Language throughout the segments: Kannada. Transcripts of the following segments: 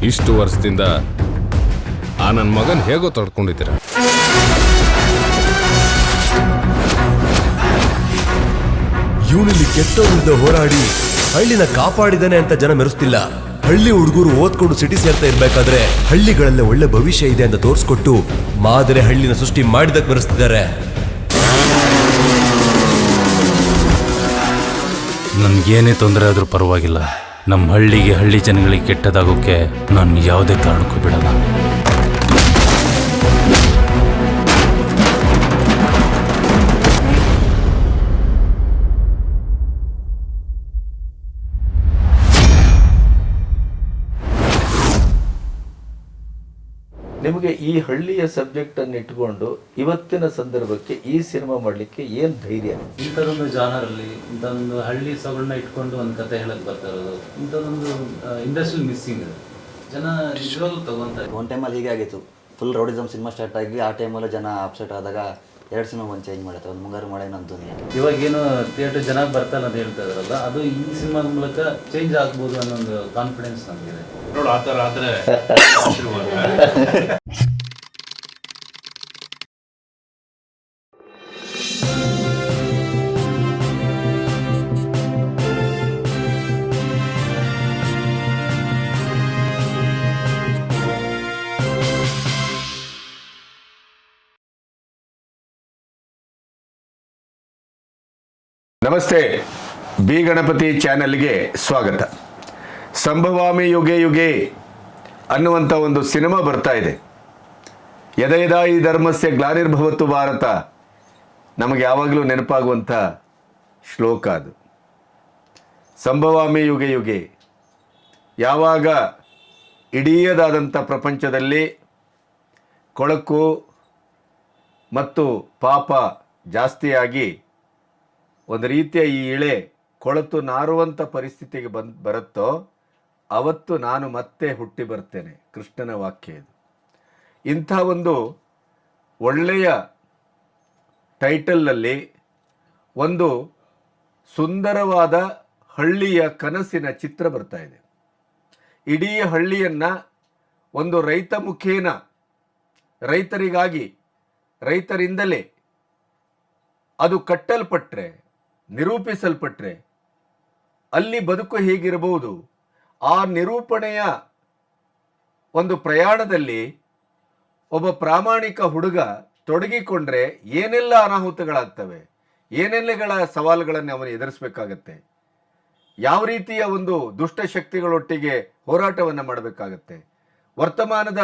ಇಷ್ಟು ವರ್ಷದಿಂದ ಆ ನನ್ನ ಮಗನ್ ಹೇಗೋ ತಡ್ಕೊಂಡಿದ್ದೀರ. ಇವನಲ್ಲಿ ಕೆಟ್ಟೋರಿಂದ ಹೋರಾಡಿ ಹಳ್ಳಿನ ಕಾಪಾಡಿದಾನೆ ಅಂತ ಜನ ಮೆರೆಸ್ತಿಲ್ಲ. ಹಳ್ಳಿ ಹುಡುಗರು ಓದ್ಕೊಂಡು ಸಿಟಿ ಸೇರ್ತಾ ಇರ್ಬೇಕಾದ್ರೆ ಹಳ್ಳಿಗಳಲ್ಲೇ ಒಳ್ಳೆ ಭವಿಷ್ಯ ಇದೆ ಅಂತ ತೋರಿಸ್ಕೊಟ್ಟು ಮಾದರಿ ಹಳ್ಳಿನ ಸೃಷ್ಟಿ ಮಾಡಿದಕ್ಕೆ ಮೆರೆಸ್ತಿದ್ದಾರೆ. ನನ್ಗೇನೇ ತೊಂದರೆ ಆದ್ರೂ ಪರವಾಗಿಲ್ಲ, ನಮ್ಮ ಹಳ್ಳಿ ಜನಗಳಿಗೆ ಕೆಟ್ಟದಾಗೋಕೆ ನಾನು ಯಾವುದೇ ಕಾರಣಕ್ಕೂ ಬಿಡಲ್ಲ. ನಿಮಗೆ ಈ ಹಳ್ಳಿಯ ಸಬ್ಜೆಕ್ಟ್ ಅನ್ನು ಇಟ್ಕೊಂಡು ಇವತ್ತಿನ ಸಂದರ್ಭಕ್ಕೆ ಈ ಸಿನಿಮಾ ಮಾಡಲಿಕ್ಕೆ ಏನು ಧೈರ್ಯ? ಇಂಥದೊಂದು ಜಾನರಲ್ಲಿ ಇಂಥದೊಂದು ಹಳ್ಳಿ ಸೊಗಡನ್ನ ಇಟ್ಕೊಂಡು ಒಂದು ಕತೆ ಹೇಳಕ್ಕೆ ಬರ್ತಾ ಇರೋದು, ಇಂಥದೊಂದು ಇಂಡಸ್ಟ್ರಿ ಮಿಸ್ಸಿಂಗ್ ಇದೆ. ಜನ ನಿಜವಾಗ್ಲೂ ತಗೊಂತಾರೆ. ಒಂದು ಟೈಮಲ್ಲಿ ಹೀಗೆ ಆಗಿತ್ತು, ಫುಲ್ ರೌಡಿಸಮ್ ಸಿನಿಮಾ ಸ್ಟಾರ್ಟ್ ಆಗಿ ಆ ಟೈಮಲ್ಲಿ ಜನ ಅಪ್ಸೆಟ್ ಆದಾಗ 2 ಸಿನಿಮಾ ಒಂದು ಚೇಂಜ್ ಮಾಡುತ್ತೆ. ಒಂದು ಮುಂಗಾರು ಮಳೆ ನನ್ನ ದುನಿಯಾ. ಇವಾಗೇನು ಥಿಯೇಟರ್ ಜನ ಬರ್ತಾನೆ ಅಂತ ಹೇಳ್ತಾ ಇದಾರಲ್ಲ, ಅದು ಈ ಸಿನಿಮಾದ ಮೂಲಕ ಚೇಂಜ್ ಆಗ್ಬೋದು ಅನ್ನೋ ಒಂದು ಕಾನ್ಫಿಡೆನ್ಸ್ ನಮಗಿದೆ. ನೋಡು ಆ ಥರ ಆದರೆ ನಮಸ್ತೆ, ಬಿ ಗಣಪತಿ ಚಾನೆಲ್ಗೆ ಸ್ವಾಗತ. ಸಂಭವಾಮಿ ಯುಗೆ ಯುಗೆ ಅನ್ನುವಂಥ ಒಂದು ಸಿನಿಮಾ ಬರ್ತಾ ಇದೆ. ಯದ ಯದಾ ಈ ಧರ್ಮಸ್ಯ ಗ್ಲಾನಿರ್ಭವತ್ತು ಭಾರತ, ನಮಗೆ ಯಾವಾಗಲೂ ನೆನಪಾಗುವಂಥ ಶ್ಲೋಕ ಅದು. ಸಂಭವಾಮಿ ಯುಗೆ ಯುಗೆ, ಯಾವಾಗ ಇಡೀದಾದಂಥ ಪ್ರಪಂಚದಲ್ಲಿ ಕೊಳಕು ಮತ್ತು ಪಾಪ ಜಾಸ್ತಿಯಾಗಿ ಒಂದು ರೀತಿಯ ಈ ಇಳೆ ಕೊಳತು ನಾರುವಂಥ ಪರಿಸ್ಥಿತಿಗೆ ಬರುತ್ತೋ ಅವತ್ತು ನಾನು ಮತ್ತೆ ಹುಟ್ಟಿ ಬರ್ತೇನೆ, ಕೃಷ್ಣನ ವಾಕ್ಯ ಇದು. ಇಂಥ ಒಂದು ಒಳ್ಳೆಯ ಟೈಟಲ್ನಲ್ಲಿ ಒಂದು ಸುಂದರವಾದ ಹಳ್ಳಿಯ ಕನಸಿನ ಚಿತ್ರ ಬರ್ತಾ ಇದೆ. ಇಡೀ ಹಳ್ಳಿಯನ್ನು ಒಂದು ರೈತ ಮುಖೇನ, ರೈತರಿಗಾಗಿ, ರೈತರಿಂದಲೇ ಅದು ಕಟ್ಟಲ್ಪಟ್ಟರೆ, ನಿರೂಪಿಸಲ್ಪಟ್ರೆ ಅಲ್ಲಿ ಬದುಕು ಹೇಗಿರಬಹುದು, ಆ ನಿರೂಪಣೆಯ ಒಂದು ಪ್ರಯಾಣದಲ್ಲಿ ಒಬ್ಬ ಪ್ರಾಮಾಣಿಕ ಹುಡುಗ ತೊಡಗಿಕೊಂಡ್ರೆ ಏನೆಲ್ಲ ಅನಾಹುತಗಳಾಗ್ತವೆ, ಏನೆಲ್ಲಗಳ ಸವಾಲುಗಳನ್ನು ಅವನು ಎದುರಿಸಬೇಕಾಗತ್ತೆ, ಯಾವ ರೀತಿಯ ಒಂದು ದುಷ್ಟಶಕ್ತಿಗಳೊಟ್ಟಿಗೆ ಹೋರಾಟವನ್ನು ಮಾಡಬೇಕಾಗತ್ತೆ. ವರ್ತಮಾನದ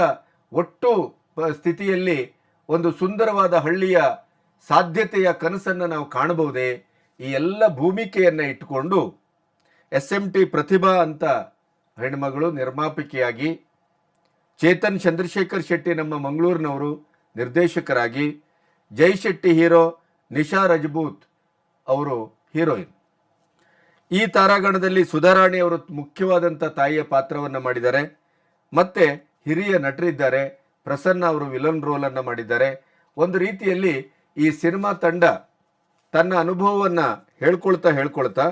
ಒಟ್ಟು ಸ್ಥಿತಿಯಲ್ಲಿ ಒಂದು ಸುಂದರವಾದ ಹಳ್ಳಿಯ ಸಾಧ್ಯತೆಯ ಕನಸನ್ನು ನಾವು ಕಾಣಬಹುದೇ? ಈ ಎಲ್ಲ ಭೂಮಿಕೆಯನ್ನು ಇಟ್ಟುಕೊಂಡು SMT ಪ್ರತಿಭಾ ಅಂತ ಹೆಣ್ಮಗಳು ನಿರ್ಮಾಪಕಿಯಾಗಿ, ಚೇತನ್ ಚಂದ್ರಶೇಖರ್ ಶೆಟ್ಟಿ ನಮ್ಮ ಮಂಗಳೂರಿನವರು ನಿರ್ದೇಶಕರಾಗಿ, ಜೈ ಶೆಟ್ಟಿ ಹೀರೋ, ನಿಶಾ ರಜಪೂತ್ ಅವರು ಹೀರೋಯಿನ್. ಈ ತಾರಾಗಣದಲ್ಲಿ ಸುಧಾರಾಣಿ ಅವರು ಮುಖ್ಯವಾದಂಥ ತಾಯಿಯ ಪಾತ್ರವನ್ನು ಮಾಡಿದ್ದಾರೆ. ಮತ್ತು ಹಿರಿಯ ನಟರಿದ್ದಾರೆ. ಪ್ರಸನ್ನ ಅವರು ವಿಲನ್ ರೋಲನ್ನು ಮಾಡಿದ್ದಾರೆ. ಒಂದು ರೀತಿಯಲ್ಲಿ ಈ ಸಿನಿಮಾ ತಂಡ ತನ್ನ ಅನುಭವವನ್ನು ಹೇಳ್ಕೊಳ್ತಾ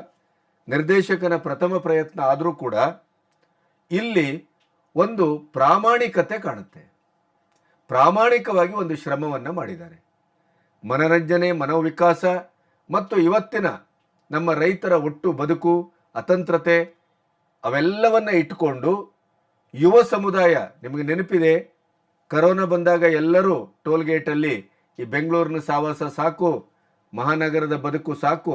ನಿರ್ದೇಶಕನ ಪ್ರಥಮ ಪ್ರಯತ್ನ ಆದರೂ ಕೂಡ ಇಲ್ಲಿ ಒಂದು ಪ್ರಾಮಾಣಿಕತೆ ಕಾಣುತ್ತೆ. ಪ್ರಾಮಾಣಿಕವಾಗಿ ಒಂದು ಶ್ರಮವನ್ನು ಮಾಡಿದ್ದಾರೆ. ಮನರಂಜನೆ, ಮನೋವಿಕಾಸ ಮತ್ತು ಇವತ್ತಿನ ನಮ್ಮ ರೈತರ ಒಟ್ಟು ಬದುಕು, ಅತಂತ್ರತೆ ಅವೆಲ್ಲವನ್ನು ಇಟ್ಟುಕೊಂಡು ಯುವ ಸಮುದಾಯ, ನಿಮಗೆ ನೆನಪಿದೆ ಕರೋನಾ ಬಂದಾಗ ಎಲ್ಲರೂ ಟೋಲ್ಗೇಟಲ್ಲಿ ಈ ಬೆಂಗಳೂರಿನ ಸಾವಾಸ ಸಾಕು, ಮಹಾನಗರದ ಬದುಕು ಸಾಕು,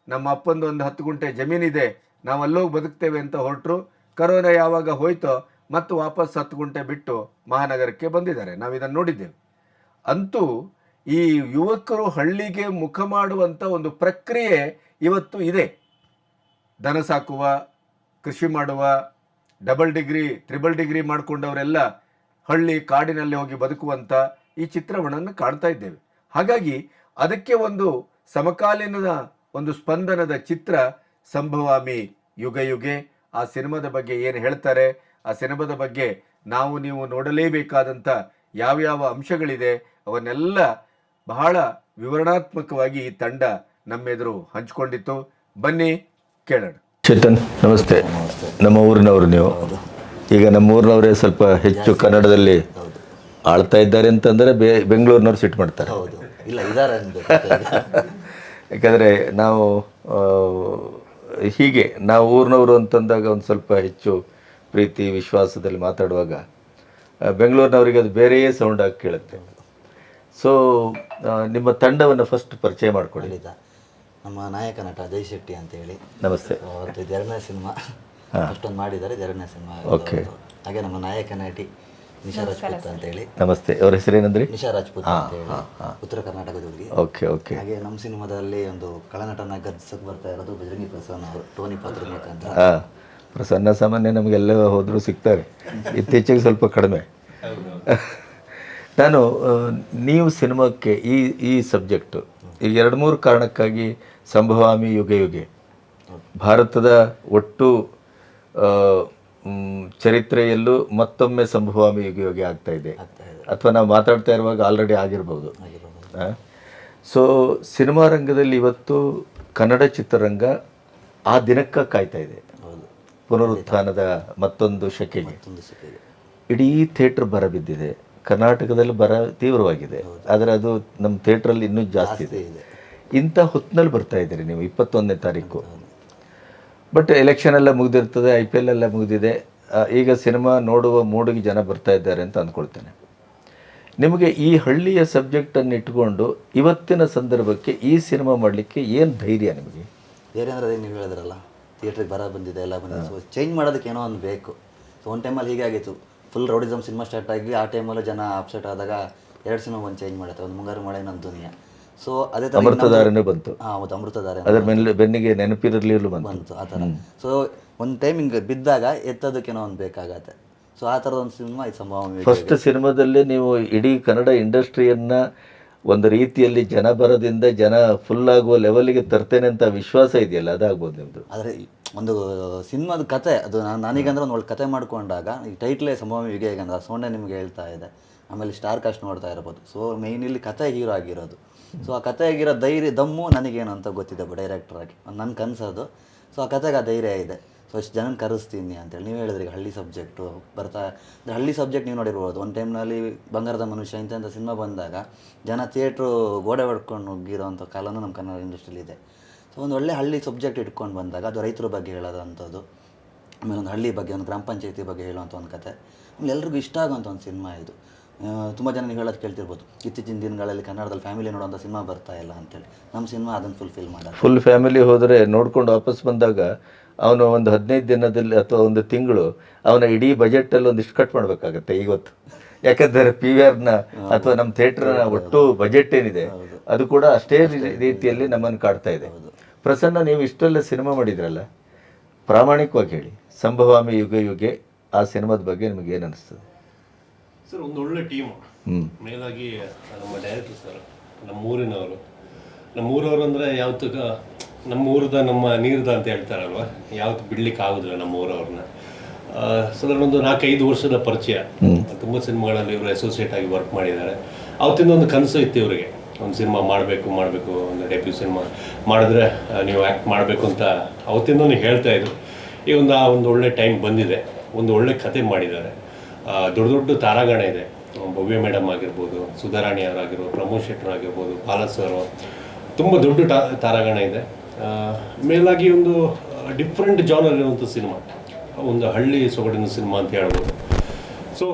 ನಮ್ಮ ಅಪ್ಪಂದು ಒಂದು 10 ಗುಂಟೆ ಜಮೀನಿದೆ, ನಾವು ಅಲ್ಲೋಗಿ ಬದುಕ್ತೇವೆ ಅಂತ ಹೊರಟರು. ಕರೋನಾ ಯಾವಾಗ ಹೋಯ್ತೋ ಮತ್ತು ವಾಪಸ್ 10 ಗುಂಟೆ ಬಿಟ್ಟು ಮಹಾನಗರಕ್ಕೆ ಬಂದಿದ್ದಾರೆ. ನಾವು ಇದನ್ನು ನೋಡಿದ್ದೇವೆ. ಅಂತೂ ಈ ಯುವಕರು ಹಳ್ಳಿಗೆ ಮುಖ ಮಾಡುವಂಥ ಒಂದು ಪ್ರಕ್ರಿಯೆ ಇವತ್ತು ಇದೆ. ದನ ಸಾಕುವ, ಕೃಷಿ ಮಾಡುವ, ಡಬಲ್ ಡಿಗ್ರಿ, ಟ್ರಿಬಲ್ ಡಿಗ್ರಿ ಮಾಡಿಕೊಂಡವರೆಲ್ಲ ಹಳ್ಳಿ ಕಾಡಿನಲ್ಲಿ ಹೋಗಿ ಬದುಕುವಂಥ ಈ ಚಿತ್ರವನ್ನು ಕಾಣ್ತಾ ಇದ್ದೇವೆ. ಹಾಗಾಗಿ ಅದಕ್ಕೆ ಒಂದು ಸಮಕಾಲೀನದ ಒಂದು ಸ್ಪಂದನದ ಚಿತ್ರ ಸಂಭವಾಮಿ ಯುಗ ಯುಗೆ. ಆ ಸಿನಿಮಾದ ಬಗ್ಗೆ ಏನು ಹೇಳ್ತಾರೆ, ಆ ಸಿನಿಮಾದ ಬಗ್ಗೆ ನಾವು ನೀವು ನೋಡಲೇಬೇಕಾದಂಥ ಯಾವ್ಯಾವ ಅಂಶಗಳಿದೆ ಅವನ್ನೆಲ್ಲ ಬಹಳ ವಿವರಣಾತ್ಮಕವಾಗಿ ಈ ತಂಡ ನಮ್ಮೆದುರು ಹಂಚಿಕೊಂಡಿತ್ತು. ಬನ್ನಿ ಕೇಳೋಣ. ಚೇತನ್, ನಮಸ್ತೆ. ನಮ್ಮ ಊರಿನವರು ನೀವು. ಈಗ ನಮ್ಮೂರಿನವರೇ ಸ್ವಲ್ಪ ಹೆಚ್ಚು ಕನ್ನಡದಲ್ಲಿ ಆಳ್ತಾ ಇದ್ದಾರೆ ಅಂತಂದರೆ ಬೆಂಗಳೂರಿನವ್ರು ಸಿಟ್ಟು ಮಾಡ್ತಾರೆ. ಹೌದು, ಇಲ್ಲ ಇದ್ದಾರೆ ಅನ್ಬೇಕು. ಯಾಕಂದರೆ ನಾವು ಹೀಗೆ ನಾವು ಊರಿನವರು ಅಂತಂದಾಗ ಒಂದು ಸ್ವಲ್ಪ ಹೆಚ್ಚು ಪ್ರೀತಿ ವಿಶ್ವಾಸದಲ್ಲಿ ಮಾತಾಡುವಾಗ ಬೆಂಗಳೂರಿನವರಿಗೆ ಅದು ಬೇರೆಯೇ ಸೌಂಡ್ ಆಗಿ ಕೇಳುತ್ತೆ. ಸೊ ನಿಮ್ಮ ತಂಡವನ್ನು ಫಸ್ಟ್ ಪರಿಚಯ ಮಾಡಿಕೊಡಿ. ಖಂಡಿತ. ನಮ್ಮ ನಾಯಕ ನಟ ಅಜಯ್ ಶೆಟ್ಟಿ ಅಂತ ಹೇಳಿ. ನಮಸ್ತೆ. ಅವತ್ತು ಇದು 2ನೇ ಸಿನಿಮಾ, ಅಷ್ಟೊಂದು ಮಾಡಿದ್ದಾರೆ, ಇದು 2ನೇ ಸಿನಿಮಾ. ಓಕೆ. ಹಾಗೆ ನಮ್ಮ ನಾಯಕ ನಟಿ ನಿಶಾ ರಾಜ್ಪೂತ್ ಅಂತ ಹೇಳಿ. ನಮಸ್ತೆ. ಅವ್ರ ಹೆಸರೇನಂದ್ರಿ? ನಿಶಾ ರಾಜ್ಪೂತ್ ಅಂತ ಹೇಳಿ, ಉತ್ತರ ಕರ್ನಾಟಕದ ಹುಡುಗಿ. Okay okay. ಹಾಗೆ ನಮ್ಮ ಸಿನಿಮಾದಲ್ಲಿ ಒಂದು ಕಳನಟನಾಗಿ ಗರ್ಜಿಸಕ್ಕೆ ಬರ್ತಾ ಇರೋದು ಬಜರಂಗಿ ಪ್ರಸನ್ನ ಅವರು, ಟೋನಿ ಪಾತ್ರ ಅಂತ. ಹಾಂ, ಪ್ರಸನ್ನ ಸಾಮಾನ್ಯ ನಮಗೆಲ್ಲ ಹೋದರೂ ಸಿಗ್ತಾರೆ, ಇತ್ತೀಚೆಗೆ ಸ್ವಲ್ಪ ಕಡಿಮೆ. ನಾನು ನೀವು ಸಿನಿಮಾಕ್ಕೆ ಈ ಸಬ್ಜೆಕ್ಟು ಈಗ 2-3 ಕಾರಣಕ್ಕಾಗಿ ಸಂಭವಾಮಿ ಯುಗೆ ಯುಗೆ ಭಾರತದ ಒಟ್ಟು ಚರಿತ್ರೆಯಲ್ಲೂ ಮತ್ತೊಮ್ಮೆ ಸಂಭವಾಮಿ ಯುಗೆ ಯುಗೆ ಆಗ್ತಾ ಇದೆ, ಅಥವಾ ನಾವು ಮಾತಾಡ್ತಾ ಇರುವಾಗ ಆಲ್ರೆಡಿ ಆಗಿರ್ಬೋದು. ಸೊ ಸಿನಿಮಾ ರಂಗದಲ್ಲಿ ಇವತ್ತು ಕನ್ನಡ ಚಿತ್ರರಂಗ ಆ ದಿನಕ್ಕೆ ಕಾಯ್ತಾ ಇದೆ, ಪುನರುತ್ಥಾನದ ಮತ್ತೊಂದು ಶಕೆಗೆ. ಇಡೀ ಥಿಯೇಟ್ರ್ ಬರ ಬಿದ್ದಿದೆ, ಕರ್ನಾಟಕದಲ್ಲಿ ಬರ ತೀವ್ರವಾಗಿದೆ, ಆದರೆ ಅದು ನಮ್ಮ ಥಿಯೇಟ್ರಲ್ಲಿ ಇನ್ನೂ ಜಾಸ್ತಿ ಇದೆ. ಇಂಥ ಹೊತ್ತಿನಲ್ಲಿ ಬರ್ತಾ ಇದ್ದೀರಿ ನೀವು 21ನೇ ತಾರೀಕು. ಬಟ್ ಎಲೆಕ್ಷನ್ ಎಲ್ಲ ಮುಗಿದಿರ್ತದೆ, IPL ಎಲ್ಲ ಮುಗಿದಿದೆ, ಈಗ ಸಿನಿಮಾ ನೋಡುವ ಮೂಡಿಗೆ ಜನ ಬರ್ತಾ ಇದ್ದಾರೆ ಅಂತ ಅಂದ್ಕೊಳ್ತೇನೆ. ನಿಮಗೆ ಈ ಹಳ್ಳಿಯ ಸಬ್ಜೆಕ್ಟನ್ನು ಇಟ್ಕೊಂಡು ಇವತ್ತಿನ ಸಂದರ್ಭಕ್ಕೆ ಈ ಸಿನಿಮಾ ಮಾಡಲಿಕ್ಕೆ ಏನು ಧೈರ್ಯ ನಿಮಗೆ? ಬೇರೆ ಅಂದರೆ ನೀವು ಹೇಳಿದ್ರಲ್ಲ, ಥಿಯೇಟ್ರಿಗೆ ಬರ ಬಂದಿದೆ, ಎಲ್ಲ ಬಂದಿದೆ, ಸೊ ಚೇಂಜ್ ಮಾಡೋದಕ್ಕೆ ಏನೋ ಒಂದು ಬೇಕು. ಸೊ ಒಂದು ಟೈಮಲ್ಲಿ ಹೀಗೆ ಆಗಿತ್ತು, ಫುಲ್ ರೌಡಿಸಮ್ ಸಿನಿಮಾ ಸ್ಟಾರ್ಟ್ ಆಗಿ ಆ ಟೈಮಲ್ಲೂ ಜನ ಅಪ್ಸೆಟ್ ಆದಾಗ 2 ಸಿನಿಮಾ ಒಂದು ಚೇಂಜ್ ಮಾಡುತ್ತೆ, ಒಂದು ಮುಂಗಾರು ಮಳೆ, ಇನ್ನೊಂದು ದುನಿಯಾ. ಸೊ ಅದೇ ಥರ ಅಮೃತಧಾರೆನೂ ಬಂತು. ಹೌದು, ಅಮೃತಧಾರೆ ಅದರ ಬೆನ್ನಿಗೆ ನೆನಪಿರಲಿಲ್ಲ ಬಂತು ಆ ಥರ. ಸೊ ಒಂದು ಟೈಮ್ ಹಿಂಗೆ ಬಿದ್ದಾಗ ಎತ್ತೋದಕ್ಕೇನೋ ಒಂದು ಬೇಕಾಗತ್ತೆ. ಸೊ ಆ ಥರದ ಒಂದು ಸಿನಿಮಾ ಇದು ಸಂಭವ. ಫಸ್ಟ್ ಸಿನಿಮಾದಲ್ಲಿ ನೀವು ಇಡೀ ಕನ್ನಡ ಇಂಡಸ್ಟ್ರಿಯನ್ನು ಒಂದು ರೀತಿಯಲ್ಲಿ ಜನ ಬರೋದಿಂದ ಜನ ಫುಲ್ ಆಗುವ ಲೆವೆಲ್ಗೆ ತರ್ತೇನೆ ಅಂತ ವಿಶ್ವಾಸ ಇದೆಯಲ್ಲ, ಅದಾಗ್ಬೋದು ನಿಮ್ಮದು. ಆದರೆ ಒಂದು ಸಿನಿಮಾದ ಕತೆ ಅದು ನನಗಂದ್ರೆ ಒಂದು ಒಳ್ಳೆ ಕತೆ ಮಾಡ್ಕೊಂಡಾಗ ಈ ಟೈಟ್ಲೇ ಸಂಭವ ಯುಗೆ ಯುಗೆ ಅಂದ್ರೆ ಸೌಂಡೇ ನಿಮಗೆ ಹೇಳ್ತಾ ಇದೆ. ಆಮೇಲೆ ಸ್ಟಾರ್ ಕಾಸ್ಟ್ ನೋಡ್ತಾ ಇರ್ಬೋದು. ಸೊ ಮೇಯ್ನ್ ಇಲ್ಲಿ ಕತೆ ಹೀರೋ ಆಗಿರೋದು. ಸೊ ಆ ಕತೆ ಆಗಿರೋ ಧೈರ್ಯ ದಮ್ಮು ನನಗೇನು ಅಂತ ಗೊತ್ತಿದೆ ಡೈರೆಕ್ಟ್ರಾಗಿ, ನನ್ನ ಕನಸದು. ಸೊ ಆ ಕತೆಗೆ ಆ ಧೈರ್ಯ ಇದೆ. ಸೊ ಇಷ್ಟು ಜನ ಕರೆಸ್ತೀನಿ ಅಂತೇಳಿ. ನೀವು ಹೇಳಿದ್ರಿ ಈಗ ಹಳ್ಳಿ ಸಬ್ಜೆಕ್ಟು ಬರ್ತಾ, ಹಳ್ಳಿ ಸಬ್ಜೆಕ್ಟ್ ನೀವು ನೋಡಿರ್ಬೋದು. ಒಂದು ಟೈಮ್ನಲ್ಲಿ ಬಂಗಾರದ ಮನುಷ್ಯ ಇಂಥ ಸಿನಿಮಾ ಬಂದಾಗ ಜನ ಥಿಯೇಟ್ರು ಗೋಡೆ ಹೊಡ್ಕೊಂಡು ಹೋಗಿರೋಂಥ ಕಾಲನೂ ನಮ್ಮ ಕನ್ನಡ ಇಂಡಸ್ಟ್ರಿಲಿ ಇದೆ. ಸೊ ಒಂದು ಒಳ್ಳೆ ಹಳ್ಳಿ ಸಬ್ಜೆಕ್ಟ್ ಇಟ್ಕೊಂಡು ಬಂದಾಗ ಅದು ರೈತರ ಬಗ್ಗೆ ಹೇಳೋದಂಥದ್ದು, ಆಮೇಲೆ ಒಂದು ಹಳ್ಳಿ ಬಗ್ಗೆ, ಒಂದು ಗ್ರಾಮ ಪಂಚಾಯತಿ ಬಗ್ಗೆ ಹೇಳುವಂಥ ಒಂದು ಕತೆ, ಆಮೇಲೆ ಎಲ್ರಿಗೂ ಇಷ್ಟ ಆಗೋಂಥ ಒಂದು ಸಿನಿಮಾ ಇದು. ತುಂಬ ಜನ ನೀವು ಹೇಳೋದು ಕೇಳ್ತಿರ್ಬೋದು, ಇತ್ತೀಚಿನ ದಿನಗಳಲ್ಲಿ ಕನ್ನಡದಲ್ಲಿ ಫ್ಯಾಮಿಲಿ ನೋಡೋಂಥ ಸಿನಿಮಾ ಬರ್ತಾ ಇಲ್ಲ ಅಂತೇಳಿ. ನಮ್ಮ ಸಿನಿಮಾ ಅದನ್ನು ಫುಲ್ಫಿಲ್ ಮಾಡೋದು. ಫುಲ್ ಫ್ಯಾಮಿಲಿ ಹೋದರೆ ನೋಡ್ಕೊಂಡು ವಾಪಸ್ ಬಂದಾಗ ಅವನು ಒಂದು 15 ದಿನದಲ್ಲಿ ಅಥವಾ ಒಂದು ತಿಂಗಳು ಅವನ ಇಡೀ ಬಜೆಟಲ್ಲಿ ಒಂದಿಷ್ಟು ಕಟ್ ಮಾಡಬೇಕಾಗತ್ತೆ ಇವತ್ತು. ಯಾಕಂದರೆ PVRನ ಅಥವಾ ನಮ್ಮ ಥಿಯೇಟ್ರನ ಒಟ್ಟು ಬಜೆಟ್ ಏನಿದೆ ಅದು ಕೂಡ ಅಷ್ಟೇ ರೀತಿಯಲ್ಲಿ ನಮ್ಮನ್ನು ಕಾಡ್ತಾ ಇದೆ. ಪ್ರಸನ್ನ, ನೀವು ಇಷ್ಟೆಲ್ಲ ಸಿನಿಮಾ ಮಾಡಿದ್ರಲ್ಲ, ಪ್ರಾಮಾಣಿಕವಾಗಿ ಹೇಳಿ, ಸಂಭವಾಮಿ ಯುಗೆ ಯುಗೆ ಆ ಸಿನಿಮಾದ ಬಗ್ಗೆ ನಿಮಗೆ ಏನು ಅನಿಸ್ತದೆ? ಸರ್, ಒಂದು ಒಳ್ಳೆ ಟೀಮು. ಮೇಲಾಗಿ ನಮ್ಮ ಡೈರೆಕ್ಟರ್ ಸರ್, ನಮ್ಮೂರವರು ಅಂದರೆ ಯಾವತ್ತು ನಮ್ಮೂರದ ನಮ್ಮ ನೀರ್ದ ಅಂತ ಹೇಳ್ತಾರಲ್ವ, ಯಾವತ್ತು ಬಿಡ್ಲಿಕ್ಕೆ ಆಗೋದಿಲ್ಲ ನಮ್ಮೂರವ್ರನ್ನ. ಸಾಧಾರಣ ಒಂದು 4-5 ವರ್ಷದ ಪರಿಚಯ. ತುಂಬ ಸಿನಿಮಾಗಳಲ್ಲಿ ಇವರು ಅಸೋಸಿಯೇಟ್ ಆಗಿ ವರ್ಕ್ ಮಾಡಿದ್ದಾರೆ. ಅವತ್ತಿಂದ ಒಂದು ಕನಸು ಇತ್ತು ಇವರಿಗೆ, ಒಂದು ಸಿನಿಮಾ ಮಾಡಬೇಕು, ಒಂದು ಡೆಬ್ಯೂ ಸಿನಿಮಾ ಮಾಡಿದ್ರೆ ನೀವು ಆ್ಯಕ್ಟ್ ಮಾಡಬೇಕು ಅಂತ ಅವತ್ತಿಂದನೂ ಹೇಳ್ತಾ ಇದ್ರು. ಈ ಒಂದು ಒಳ್ಳೆ ಟೈಮ್ ಬಂದಿದೆ, ಒಂದು ಒಳ್ಳೆ ಕತೆ ಮಾಡಿದ್ದಾರೆ. ದೊಡ್ಡ ತಾರಾಗಣ ಇದೆ. ಭವ್ಯ ಮೇಡಮ್ ಆಗಿರ್ಬೋದು, ಸುಧಾರಾಣಿ ಅವರಾಗಿರ್ಬೋದು, ಪ್ರಮೋದ್ ಶೆಟ್ಟರ್ ಆಗಿರ್ಬೋದು, ಬಾಲಸ್ ಅವರು, ತುಂಬ ದೊಡ್ಡ ತಾರಾಗಣ ಇದೆ. ಮೇಲಾಗಿ ಒಂದು ಡಿಫ್ರೆಂಟ್ ಜಾನರ್ ಇರುವಂಥ ಸಿನಿಮಾ, ಒಂದು ಹಳ್ಳಿ ಸೊಗಡಿನ ಸಿನಿಮಾ ಅಂತ ಹೇಳ್ಬೋದು. ಸೊ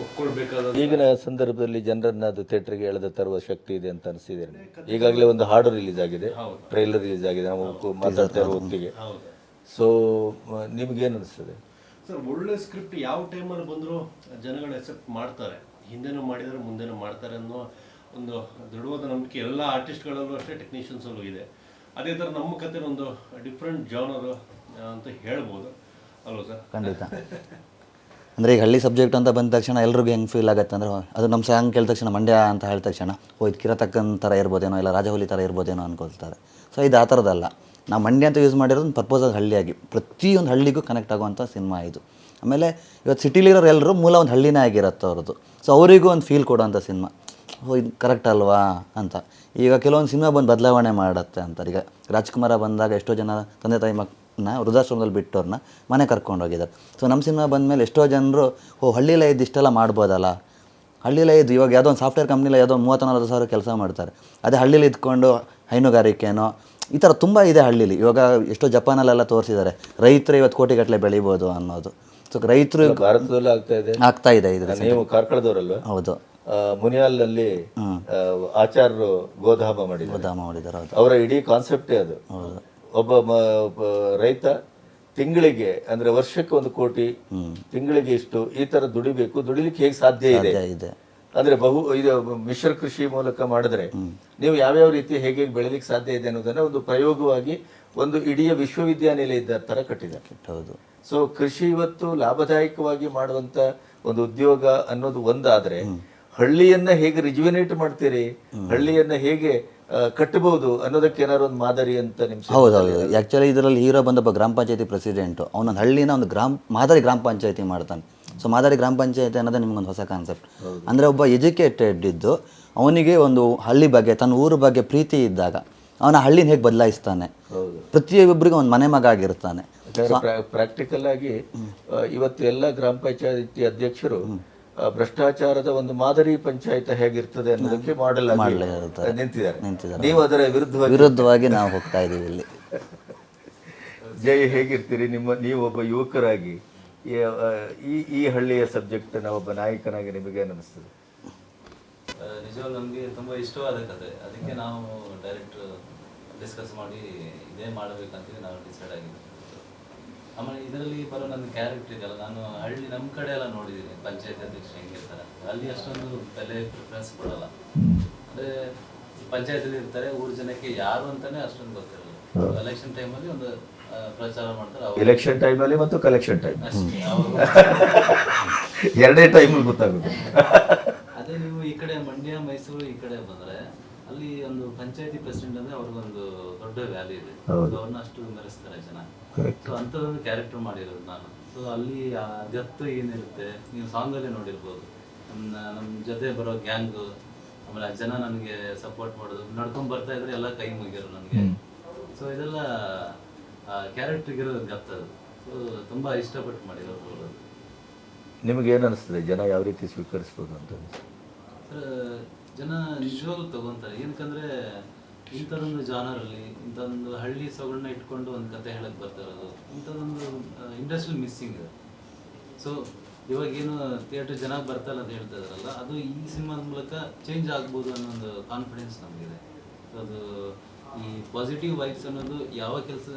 ಒಪ್ಕೊಳ್ಬೇಕಾದ ಈಗಿನ ಸಂದರ್ಭದಲ್ಲಿ ಜನರನ್ನ ಅದು ಥಿಯೇಟ್ರಿಗೆ ಎಳೆದ ತರುವ ಶಕ್ತಿ ಇದೆ ಅಂತ ಅನಿಸಿದೆ. ಈಗಾಗಲೇ ಒಂದು ಹಾಡು ರಿಲೀಸ್ ಆಗಿದೆ, ಟ್ರೈಲರ್ ರಿಲೀಸ್ ಆಗಿದೆ, ನಾವು ಮಾತಾಡ್ತಾ ಇರೋ ಹೊತ್ತಿಗೆ. ಸೊ ನಿಮ್ಗೇನು ಅನಿಸ್ತದೆ ಸರ್? ಒಳ್ಳೆ ಸ್ಕ್ರಿಪ್ಟ್ ಯಾವ ಟೈಮಲ್ಲಿ ಬಂದರೂ ಜನಗಳು ಅಕ್ಸೆಪ್ಟ್ ಮಾಡ್ತಾರೆ. ಹಿಂದೆನೂ ಮಾಡಿದರೆ ಮುಂದೆನೂ ಮಾಡ್ತಾರೆ ಅನ್ನೋ ಒಂದು ದೃಢವಾದ ನಂಬಿಕೆ ಎಲ್ಲ ಆರ್ಟಿಸ್ಟ್ಗಳಲ್ಲೂ ಅಷ್ಟೇ, ಟೆಕ್ನಿಷಿಯನ್ಸಲ್ಲೂ ಇದೆ. ಅದೇ ಥರ ನಮ್ಮ ಕತೆ ಒಂದು ಡಿಫ್ರೆಂಟ್ ಜಾನರ್ ಅಂತ ಹೇಳ್ಬೋದು ಅಲ್ವಾ ಸರ್? ಖಂಡಿತ. ಅಂದರೆ ಈಗ ಹಳ್ಳಿ ಸಬ್ಜೆಕ್ಟ್ ಅಂತ ಬಂದ ತಕ್ಷಣ ಎಲ್ರಿಗೂ ಹೆಂಗೆ ಫೀಲ್ ಆಗುತ್ತೆ ಅಂದರೆ, ಅದು ನಮ್ಮ ಸಾಂಗ್ ಕೇಳಿದ ತಕ್ಷಣ ಮಂಡ್ಯ ಅಂತ ಹೇಳಿದ ತಕ್ಷಣ ಇದು ಕಿರತಕ್ಕನ್ ಥರ ಇರ್ಬೋದೇನೋ, ಇಲ್ಲ ರಾಜಹುಲಿ ಥರ ಇರ್ಬೋದೇನೋ ಅನ್ಕೊಳ್ತಾರೆ. ಸೊ ಇದು ಆ ಥರದ್ದಲ್ಲ. ನಾವು ಮಂಡ್ಯ ಅಂತ ಯೂಸ್ ಮಾಡಿರೋದು ಒಂದು ಪರ್ಪೋಸಾಗಿ ಹಳ್ಳಿಯಾಗಿ, ಪ್ರತಿಯೊಂದು ಹಳ್ಳಿಗೂ ಕನೆಕ್ಟ್ ಆಗುವಂಥ ಸಿನಿಮಾ ಇದು. ಆಮೇಲೆ ಇವತ್ತು ಸಿಟಿಲಿರೋರು ಎಲ್ಲರೂ ಮೂಲ ಒಂದು ಹಳ್ಳಿನೇ ಆಗಿರುತ್ತೆ ಅವ್ರದ್ದು. ಸೊ ಅವರಿಗೂ ಒಂದು ಫೀಲ್ ಕೊಡೋವಂಥ ಸಿನಿಮಾ. ಇದು ಕರೆಕ್ಟ್ ಅಲ್ವಾ ಅಂತ. ಈಗ ಕೆಲವೊಂದು ಸಿನಿಮಾ ಬಂದು ಬದಲಾವಣೆ ಮಾಡುತ್ತೆ ಅಂತಾರೆ. ಈಗ ರಾಜ್ಕುಮಾರ ಬಂದಾಗ ಎಷ್ಟೋ ಜನ ತಂದೆ ತಾಯಿ ವೃದ್ಧಾಶ್ರಮದಲ್ಲಿ ಬಿಟ್ಟವ್ರನ್ನ ಮನೆ ಕರ್ಕೊಂಡು ಹೋಗಿದ್ದಾರೆ. ಸೊ ನಮ್ಮ ಸಿನಿಮಾ ಬಂದಮೇಲೆ ಎಷ್ಟೋ ಜನರು ಹಳ್ಳಿಲೇ ಇದ್ದು ಇಷ್ಟೆಲ್ಲ ಮಾಡ್ಬೋದಲ್ಲ, ಹಳ್ಳಿಲೇ ಇದ್ದು ಇವಾಗ ಯಾವುದೋ ಒಂದು ಸಾಫ್ಟ್ವೇರ್ ಕಂಪ್ನಿಲಿ ಯಾವುದೋ 30-40 ಕೆಲಸ ಮಾಡ್ತಾರೆ. ಅದೇ ಹಳ್ಳಿಲಿ ಇದ್ಕೊಂಡು ಹೈನುಗಾರಿಕೆನೋ ಈ ಥರ ತುಂಬ ಇದೆ ಹಳ್ಳಿಲಿ. ಇವಾಗ ಎಷ್ಟೋ ಜಪಾನಲ್ಲೆಲ್ಲ ತೋರಿಸಿದ್ದಾರೆ ರೈತರು ಇವತ್ತು ಕೋಟಿಗಟ್ಟಲೆ ಬೆಳಿಬೋದು ಅನ್ನೋದು. ಸೊ ರೈತರು ಭಾರತದಲ್ಲೂ ಆಗ್ತಾ ಇದೆ. ನೀವು ಕಾರ್ಕಳದವರಲ್ವಾ? ಹೌದು. ಮುನಿಯಾಲ್ನಲ್ಲಿ ಆಚಾರ್ಯರು ಗೋಧಾಮ ಮಾಡಿದ್ದಾರೆ. ಅವರ ಇಡೀ ಕಾನ್ಸೆಪ್ಟೇ ಅದು. ಒಬ್ಬ ರೈತ ತಿಂಗಳಿಗೆ ಅಂದ್ರೆ ವರ್ಷಕ್ಕೆ 1 ಕೋಟಿ, ತಿಂಗಳಿಗೆ ಇಷ್ಟು, ಈ ತರ ದುಡಿಲಿಕ್ಕೆ ಹೇಗೆ ಸಾಧ್ಯ ಇದೆ ಅಂದ್ರೆ ಇದು ಮಿಶ್ರ ಕೃಷಿ ಮೂಲಕ ಮಾಡಿದ್ರೆ ನೀವು ಯಾವ್ಯಾವ ರೀತಿ ಹೇಗೆ ಬೆಳಿಲಿಕ್ಕೆ ಸಾಧ್ಯ ಇದೆ ಅನ್ನೋದನ್ನ ಒಂದು ಪ್ರಯೋಗವಾಗಿ ಒಂದು ಇಡೀ ವಿಶ್ವವಿದ್ಯಾನಿಲಯದ ತರ ಕಟ್ಟಿದ್ದಾರೆ. ಸೊ ಕೃಷಿ ಇವತ್ತು ಲಾಭದಾಯಕವಾಗಿ ಮಾಡುವಂತ ಒಂದು ಉದ್ಯೋಗ ಅನ್ನೋದು ಒಂದಾದ್ರೆ, ಹಳ್ಳಿಯನ್ನ ಹೇಗೆ ರಿಜುವಿನೇಟ್ ಮಾಡ್ತೀರಿ, ಹಳ್ಳಿಯನ್ನ ಹೇಗೆ ಕಟ್ಟಬಹುದು ಅನ್ನೋದಕ್ಕೆ ಏನಾದ್ರು ಒಂದು ಮಾದರಿ ಅಂತ ನಿಮ್ಗೆ? ಹೌದೌದು. ಆ್ಯಕ್ಚುಲಿ ಇದರಲ್ಲಿ ಹೀರೋ ಬಂದೊಬ್ಬ ಗ್ರಾಮ ಪಂಚಾಯತಿ ಪ್ರೆಸಿಡೆಂಟು, ಅವನೊಂದು ಹಳ್ಳಿನ ಒಂದು ಮಾದರಿ ಗ್ರಾಮ ಪಂಚಾಯತಿ ಮಾಡ್ತಾನೆ. ಸೊ ಮಾದರಿ ಗ್ರಾಮ ಪಂಚಾಯತಿ ಅನ್ನೋದೇ ನಿಮ್ಗೊಂದು ಹೊಸ ಕಾನ್ಸೆಪ್ಟ್. ಅಂದರೆ ಒಬ್ಬ ಎಜುಕೇಟೆಡ್ ಇದ್ದು ಅವನಿಗೆ ಒಂದು ಹಳ್ಳಿ ಬಗ್ಗೆ, ತನ್ನ ಊರ ಬಗ್ಗೆ ಪ್ರೀತಿ ಇದ್ದಾಗ ಅವನ ಹಳ್ಳಿನ ಹೇಗೆ ಬದಲಾಯಿಸ್ತಾನೆ, ಪ್ರತಿಯೊಬ್ಬರಿಗೂ ಒಂದು ಮನೆ ಮಗ ಆಗಿರ್ತಾನೆ. ಪ್ರಾಕ್ಟಿಕಲ್ ಆಗಿ ಇವತ್ತು ಎಲ್ಲ ಗ್ರಾಮ ಪಂಚಾಯತಿ ಅಧ್ಯಕ್ಷರು ಭ್ರಷ್ಟಾಚಾರದ ಒಂದು ಮಾದರಿ ಪಂಚಾಯತ್ ಹೇಗಿರ್ತದೆ ಅನ್ನೋದಕ್ಕೆ ಮಾಡೆಲ್ ನಿಂತಿದ್ದಾರೆ. ನೀವು ಅದರ ವಿರುದ್ಧವಾಗಿ ನಾವು ಹೋಗ್ತಾ ಇದೀವಿ ಇಲ್ಲಿ. ಜೈ, ಹೇಗಿರ್ತೀರಿ ನೀವು ಒಬ್ಬ ಯುವಕರಾಗಿ ಈ ಹಳ್ಳಿಯ ಸಬ್ಜೆಕ್ಟ್ ಒಬ್ಬ ನಾಯಕನಾಗಿ ನಿಮಗೆ ಏನು ಅನಿಸ್ತದೆ? ನಿಜವಾಗ್ಲೂ ನಮಗೆ ತುಂಬ ಇಷ್ಟವಾದ ಕತೆ, ಅದಕ್ಕೆ ನಾವು ಡೈರೆಕ್ಟ್ ಡಿಸ್ಕಸ್ ಮಾಡಿ ಇದೇ ಮಾಡಬೇಕಂತೇಳಿ ನಾವು ಡಿಸೈಡ್ ಆಗಿದ್ದೀವಿ. ಆಮೇಲೆ ಇದರಲ್ಲಿ ಬರೋ ನನ್ನ ಕ್ಯಾರೆಕ್ಟರ್ ಇದೆಯಲ್ಲ, ನಾನು ಹಳ್ಳಿ ನಮ್ಮ ಕಡೆ ಎಲ್ಲ ನೋಡಿದ್ದೀನಿ ಪಂಚಾಯತ್ ಅಧ್ಯಕ್ಷ ಹೆಂಗಿರ್ತಾರೆ, ಅಲ್ಲಿ ಅಷ್ಟೊಂದು ಬೆಲೆ ಪ್ರಿಫರೆನ್ಸ್ ಕೊಡಲ್ಲ. ಅಂದರೆ ಪಂಚಾಯತಲ್ಲಿ ಇರ್ತಾರೆ, ಊರ ಜನಕ್ಕೆ ಯಾರು ಅಂತಾನೆ ಅಷ್ಟೊಂದು ಗೊತ್ತಿರಲ್ಲ. ಎಲೆಕ್ಷನ್ ಟೈಮಲ್ಲಿ ಒಂದು ಪ್ರಚಾರ ಮಾಡ್ತಾರೆ, ಎಲೆಕ್ಷನ್ ಟೈಮಲ್ಲಿ ಮತ್ತು ಕಲೆಕ್ಷನ್ ಟೈಮ್ ಎರಡೇ ಟೈಮ್ ಗೊತ್ತಾಗುತ್ತೆ. ಅದೇ ನೀವು ಈ ಕಡೆ ಮಂಡ್ಯ, ಮೈಸೂರು ಈ ಕಡೆ ಬಂದರೆ ಅಲ್ಲಿ ಒಂದು ಪಂಚಾಯತಿ ಪ್ರೆಸಿಡೆಂಟ್ ಅಂದರೆ ಅವ್ರಿಗೊಂದು ದೊಡ್ಡ ವ್ಯಾಲ್ಯೂ ಇದೆ, ಅವ್ರನ್ನ ಅಷ್ಟು ಮೆರೆಸ್ತಾರೆ ಜನ. ಸೊ ಅಂಥದ್ದೊಂದು ಕ್ಯಾರೆಕ್ಟರ್ ಮಾಡಿರೋದು ನಾನು. ಸೊ ಅಲ್ಲಿ ಆ ಗತ್ತು ಏನಿರುತ್ತೆ ನೀವು ಸಾಂಗಲ್ಲೇ ನೋಡಿರ್ಬೋದು. ನಮ್ಮ ಜೊತೆ ಬರೋ ಗ್ಯಾಂಗು, ಆಮೇಲೆ ಆ ಜನ ನನಗೆ ಸಪೋರ್ಟ್ ಮಾಡೋದು, ನಡ್ಕೊಂಡು ಬರ್ತಾ ಇದ್ರೆ ಎಲ್ಲ ಕೈ ಮುಗಿಯೋರು ನನಗೆ. ಸೊ ಇದೆಲ್ಲ ಕ್ಯಾರೆಕ್ಟರ್ಗೆ ಇರೋದು ಗತ್ತದು. ಸೊ ತುಂಬ ಇಷ್ಟಪಟ್ಟು ಮಾಡಿರೋದು. ನಿಮಗೇನು ಅನಿಸ್ತದೆ, ಜನ ಯಾವ ರೀತಿ ಸ್ವೀಕರಿಸ್ಬೋದು ಅಂತ? ಜನ ನಿಜವಾಗ್ಲೂ ತಗೊಂತಾರೆ. ಏನಕ್ಕಂದರೆ ಇಂಥದ್ದೊಂದು ಜಾನರಲ್ಲಿ ಇಂಥದ್ದೊಂದು ಹಳ್ಳಿ ಸೊಗಡನ್ನ ಇಟ್ಕೊಂಡು ಒಂದು ಕತೆ ಹೇಳಕ್ಕೆ ಬರ್ತಾ ಇರೋದು, ಇಂಥದ್ದೊಂದು ಇಂಡಸ್ಟ್ರಿ ಮಿಸ್ಸಿಂಗ್ ಇದೆ. ಸೊ ಇವಾಗೇನು ಥಿಯೇಟ್ರ್ ಜನ ಬರ್ತಾಯಿಲ್ಲ ಅಂತ ಹೇಳ್ತಾ ಇದ್ದಾರಲ್ಲ, ಅದು ಈ ಸಿನಿಮಾದ ಮೂಲಕ ಚೇಂಜ್ ಆಗ್ಬೋದು ಅನ್ನೋ ಒಂದು ಕಾನ್ಫಿಡೆನ್ಸ್ ನಮಗಿದೆ. ಅದು ಈ ಪಾಸಿಟಿವ್ ವೈಬ್ಸ್ ಅನ್ನೋದು ಯಾವ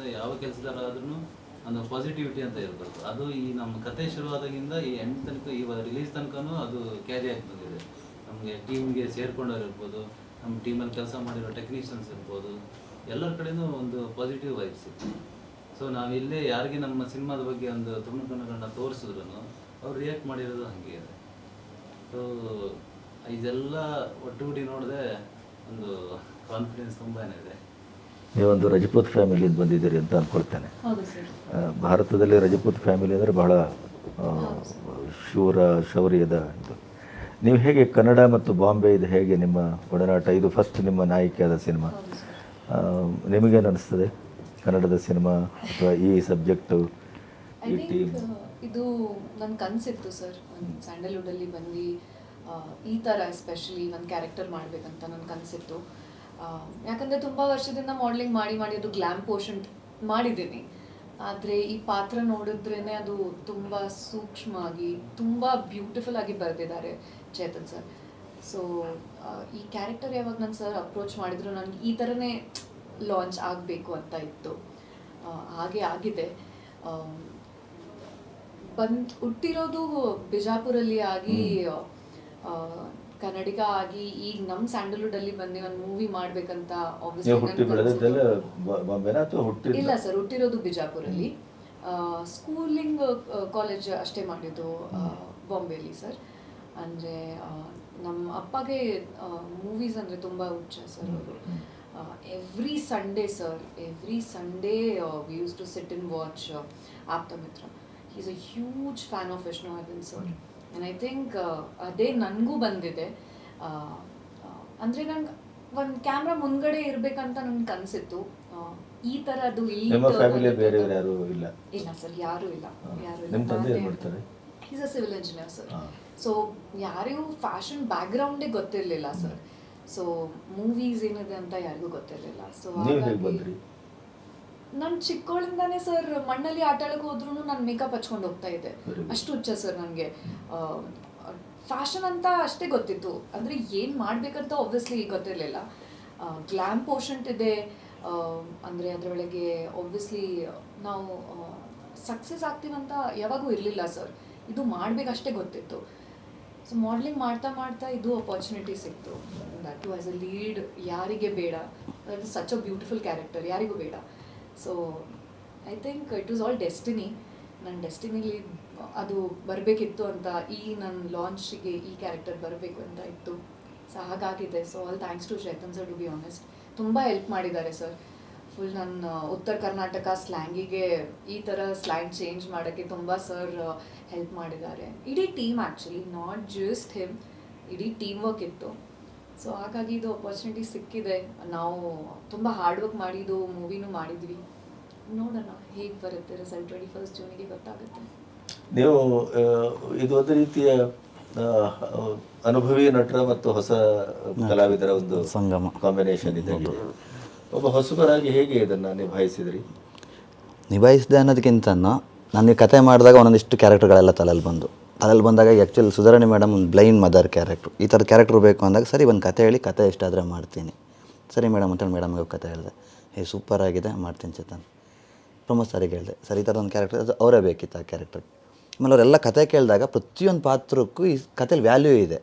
ಕೆಲಸದಾರಾದ್ರೂ ಒಂದು ಪಾಸಿಟಿವಿಟಿ ಅಂತ ಇರಬೇಕು. ಅದು ಈ ನಮ್ಮ ಕತೆ ಶುರುವಾದಾಗಿಂದ ಈ ಎಂಡ್ ತನಕ, ಇವಾಗ ರಿಲೀಸ್ ತನಕನೂ ಅದು ಕ್ಯಾರಿ ಆಗಿ ಬಂದಿದೆ. ನಮಗೆ ಟೀಮ್ಗೆ ಸೇರ್ಕೊಂಡವ್ರು ಇರ್ಬೋದು, ನಮ್ಮ ಟೀಮಲ್ಲಿ ಕೆಲಸ ಮಾಡಿರೋ ಟೆಕ್ನಿಷಿಯನ್ಸ್ ಇರ್ಬೋದು, ಎಲ್ಲರ ಕಡೆಯೂ ಒಂದು ಪಾಸಿಟಿವ್ ವೈಬ್ಸ್ ಇತ್ತು. ಸೊ ನಾವಿಲ್ಲೇ ಯಾರಿಗೆ ನಮ್ಮ ಸಿನಿಮಾದ ಬಗ್ಗೆ ಒಂದು ತುಣುಕುಗಳನ್ನ ತೋರಿಸಿದ್ರು ಅವ್ರು ರಿಯಾಕ್ಟ್ ಮಾಡಿರೋದು ಹಾಗೆ ಇದೆ. ಸೊ ಇದೆಲ್ಲ ಒಟ್ಟುಗೂಡಿ ನೋಡಿದೆ ಒಂದು ಕಾನ್ಫಿಡೆನ್ಸ್ ತುಂಬಾ ಇದೆ. ನೀವೊಂದು ರಜಪೂತ್ ಫ್ಯಾಮಿಲಿಯಿಂದ ಬಂದಿದ್ದೀರಿ ಅಂತ ಅಂದ್ಕೊಳ್ತೇನೆ. ಭಾರತದಲ್ಲಿ ರಜಪೂತ್ ಫ್ಯಾಮಿಲಿ ಅಂದರೆ ಬಹಳ ಶೌರ್ಯದ ಇದು. ನೀವು ಹೇಗೆ ಕನ್ನಡ ಮತ್ತು ಬಾಂಬೆ ಇದು ಹೇಗೆ ನಿಮ್ಮ ಒಡನಾಟ? ಇದು ಫಸ್ಟ್ ನಿಮ್ಮ ನಾಯಕಿಯಾದ ಸಿನಿಮಾ. ನಿಮಗೇನು ಅನಿಸ್ತದೆ ಕನ್ನಡದ ಸಿನಿಮಾ ಅಥವಾ ಈ ಸಬ್ಜೆಕ್ಟು, ಈ ಟೀಮ್? ಇದು ನನ್ನ ಕನಸಿತ್ತು ಸರ್, ಒಂದು ಸ್ಯಾಂಡಲ್ವುಡಲ್ಲಿ ಬಂದು ಈ ಥರ ಎಸ್ಪೆಷಲಿ ಒಂದು ಕ್ಯಾರೆಕ್ಟರ್ ಮಾಡಬೇಕಂತ ನನ್ನ ಕನಸಿತ್ತು. ಯಾಕಂದರೆ ತುಂಬ ವರ್ಷದಿಂದ ಮಾಡಲಿಂಗ್ ಮಾಡಿ ಅದು ಗ್ಲ್ಯಾಮ್ ಪೋರ್ಷನ್ ಮಾಡಿದ್ದೀನಿ. ಆದರೆ ಈ ಪಾತ್ರ ನೋಡಿದ್ರೇ ಅದು ತುಂಬ ಸೂಕ್ಷ್ಮವಾಗಿ, ತುಂಬ ಬ್ಯೂಟಿಫುಲ್ ಆಗಿ ಬರೆದಿದ್ದಾರೆ ಚೇತನ್ ಸರ್. ಸೊ ಈ ಕ್ಯಾರೆಕ್ಟರ್ ಯಾವಾಗ ನನ್ನ ಸರ್ ಅಪ್ರೋಚ್ ಮಾಡಿದ್ರು, ನನಗೆ ಈ ಥರನೇ ಲಾಂಚ್ ಆಗಬೇಕು ಅಂತ ಇತ್ತು. ಹಾಗೆ ಆಗಿದೆ. ಹುಟ್ಟಿರೋದು ಬಿಜಾಪುರಲ್ಲಿ ಆಗಿ ಕನ್ನಡಿಗ ಆಗಿ ಈಗ ನಮ್ಮ ಸ್ಯಾಂಡಲ್ವುಡಲ್ಲಿ ಬಂದು ಒಂದು ಮೂವಿ ಮಾಡಬೇಕಂತ ಇಲ್ಲ ಸರ್, ಹುಟ್ಟಿರೋದು ಬಿಜಾಪುರಲ್ಲಿ. ಸ್ಕೂಲಿಂಗ್ ಕಾಲೇಜ್ ಅಷ್ಟೇ ಮಾಡಿದ್ದು ಬಾಂಬೆಲಿ ಸರ್. ಅಂದರೆ ನಮ್ಮ ಅಪ್ಪಗೆ ಮೂವೀಸ್ ಅಂದರೆ ತುಂಬ ಹುಚ್ಚ ಸರ್ ಅವರು. Every Sunday we use to sit and watch Apthamitra. He is a huge fan of Vishnuvardhan sir. And I think ಅದೇ ನನಗೂ ಬಂದಿದೆ. ಅಂದರೆ ನಂಗೆ ಒಂದು ಕ್ಯಾಮ್ರಾ ಮುಂದ್ಗಡೆ ಇರಬೇಕಂತ ನನಗೆ ಕನಸಿತ್ತು. ಈ ಥರದ್ದು ನಿಮ್ಮ ಫ್ಯಾಮಿಲಿ ಬೇರೆಯವರು ಯಾರು ಇಲ್ಲ? ಇಲ್ಲ ಸರ್, ಯಾರೂ ಇಲ್ಲ. ನಿಮ್ಮ ತಂದೆ ಏನು ಮಾಡ್ತಾರೆ? Is a civil engineer sir. So ಯಾರಿಗೂ ಫ್ಯಾಷನ್ ಬ್ಯಾಕ್ಗ್ರೌಂಡೇ ಗೊತ್ತಿರಲಿಲ್ಲ ಸರ್. ಸೊ ಮೂವೀಸ್ ಏನಿದೆ ಅಂತ ಯಾರಿಗೂ ಗೊತ್ತಿರಲಿಲ್ಲ. ಸೊ ನೀವು ಹೇಗೆ ಬಂದ್ರಿ? ನಾನು ಚಿಕ್ಕವಳಿಂದಾನೇ ಸರ್ ಮಣ್ಣಲ್ಲಿ ಆಟ ಆಡಕ್ಕೆ ಹೋದ್ರೂ ನಾನು ಮೇಕಪ್ ಹಚ್ಕೊಂಡು ಹೋಗ್ತಾ ಇದ್ದೆ. ಅಷ್ಟು ಹುಚ್ಚ ಸರ್ ನನಗೆ. ಫ್ಯಾಷನ್ ಅಂತ ಅಷ್ಟೇ ಗೊತ್ತಿತ್ತು, ಅಂದರೆ ಏನು ಮಾಡಬೇಕಂತ ಆಬ್ವಿಯಸ್ಲಿ ಗೊತ್ತಿರಲಿಲ್ಲ. ಗ್ಲ್ಯಾಮ್ ಪೋರ್ಷಂಟ್ ಇದೆ, ಅಂದರೆ ಅದರೊಳಗೆ ಆಬ್ವಿಯಸ್ಲಿ ನಾವು ಸಕ್ಸಸ್ ಆಗ್ತೀವಂತ ಯಾವಾಗೂ ಇರಲಿಲ್ಲ ಸರ್. ಇದು ಮಾಡಬೇಕಷ್ಟೇ ಗೊತ್ತಿತ್ತು. ಸೊ ಮಾಡಲಿಂಗ್ ಮಾಡ್ತಾ ಮಾಡ್ತಾ ಇದು ಅಪಾರ್ಚುನಿಟಿ ಸಿಕ್ತು. That to as a lead. ಯಾರಿಗೆ ಬೇಡ? ಅದು ಸಚ್ ಅ ಬ್ಯೂಟಿಫುಲ್ ಕ್ಯಾರೆಕ್ಟರ್, ಯಾರಿಗೂ ಬೇಡ. So I think it was all destiny. ನನ್ನ ಡೆಸ್ಟಿನಿಲಿ ಅದು ಬರಬೇಕಿತ್ತು ಅಂತ, ಈ ನನ್ನ ಲಾಂಚಿಗೆ ಈ ಕ್ಯಾರೆಕ್ಟರ್ ಬರಬೇಕು ಅಂತ ಇತ್ತು. ಸೊ ಹಾಗಾಗಿದೆ. So all thanks to Chetan sir, to be honest. ತುಂಬ ಹೆಲ್ಪ್ ಮಾಡಿದ್ದಾರೆ ಸರ್. ಫುಲ್ ನನ್ನ ಉತ್ತರ ಕರ್ನಾಟಕ ಸ್ಲ್ಯಾಂಗಿಗೆ ಈ ಥರ ಸ್ಲ್ಯಾಂಗ್ ಚೇಂಜ್ ಮಾಡೋಕ್ಕೆ ತುಂಬ ಸರ್ ಹೆಲ್ಪ್ ಮಾಡಿದ್ದಾರೆ. ಇಡೀ team actually, not just him, ಇಡೀ ಟೀಮ್ ವರ್ಕ್ ಇತ್ತು. ಸೊ ಹಾಗಾಗಿ ಇದು ಅಪಾರ್ಚುನಿಟಿ ಸಿಕ್ಕಿದೆ. ನಾವು ತುಂಬ ಹಾರ್ಡ್ ವರ್ಕ್ ಮಾಡಿದ್ದು ಮೂವಿನೂ ಮಾಡಿದ್ವಿ. ನೋಡೋಣ ಹೇಗೆ ಬರುತ್ತೆ ರಿಸಲ್ಟ್. 21 ಜೂನಿಗೆ ಗೊತ್ತಾಗುತ್ತೆ. ನೀವು ಇದು ಒಂದು ರೀತಿಯ ಅನುಭವಿ ನಟರ ಮತ್ತು ಹೊಸ ಕಲಾವಿದರ ಒಂದು ಸಂಗಮ, ಕಾಂಬಿನೇಷನ್ ಇದೆ. ಒಬ್ಬ ಹೊಸಬರಾಗಿ ಹೇಗೆ ಇದನ್ನು ನಿಭಾಯಿಸಿದ್ರಿ? ನಿಭಾಯಿಸಿದೆ ಅನ್ನೋದಕ್ಕಿಂತ ನನಗೆ ಕತೆ ಮಾಡಿದಾಗ ಒಂದೊಂದಿಷ್ಟು ಕ್ಯಾರೆಕ್ಟರ್ಗಳೆಲ್ಲ ತಲೆಯಲ್ಲಿ ಬಂದಾಗ ಆ್ಯಕ್ಚುಲಿ ಸುಧಾರಣೆ ಮೇಡಮ್ ಒಂದು ಬ್ಲೈಂಡ್ ಮದರ್ ಕ್ಯಾರೆಕ್ಟ್ರು, ಈ ಥರದ ಕ್ಯಾರೆಕ್ಟ್ರ್ ಬೇಕು ಅಂದಾಗ ಸರಿ ಒಂದು ಕತೆ ಹೇಳಿ, ಕತೆ ಎಷ್ಟಾದರೆ ಮಾಡ್ತೀನಿ. ಸರಿ ಮೇಡಮ್ ಅಂತೇಳಿ ಮೇಡಮ್ಗೆ ಕತೆ ಹೇಳಿದೆ. ಸೂಪರ್ ಆಗಿದೆ, ಮಾಡ್ತೀನಿ ಚೇತನ್. ಪ್ರಮೋದ್ ಸರಿಗೆ ಹೇಳಿದೆ, ಸರಿ ಈ ಥರದ ಒಂದು ಕ್ಯಾರೆಕ್ಟರ್ ಅದು ಅವರೇ ಬೇಕಿತ್ತು ಆ ಕ್ಯಾರೆಕ್ಟರ್. ಆಮೇಲೆ ಅವರೆಲ್ಲ ಕತೆ ಕೇಳಿದಾಗ ಪ್ರತಿಯೊಂದು ಪಾತ್ರಕ್ಕೂ ಈ ಕಥೆಲಿ ವ್ಯಾಲ್ಯೂ ಇದೆ.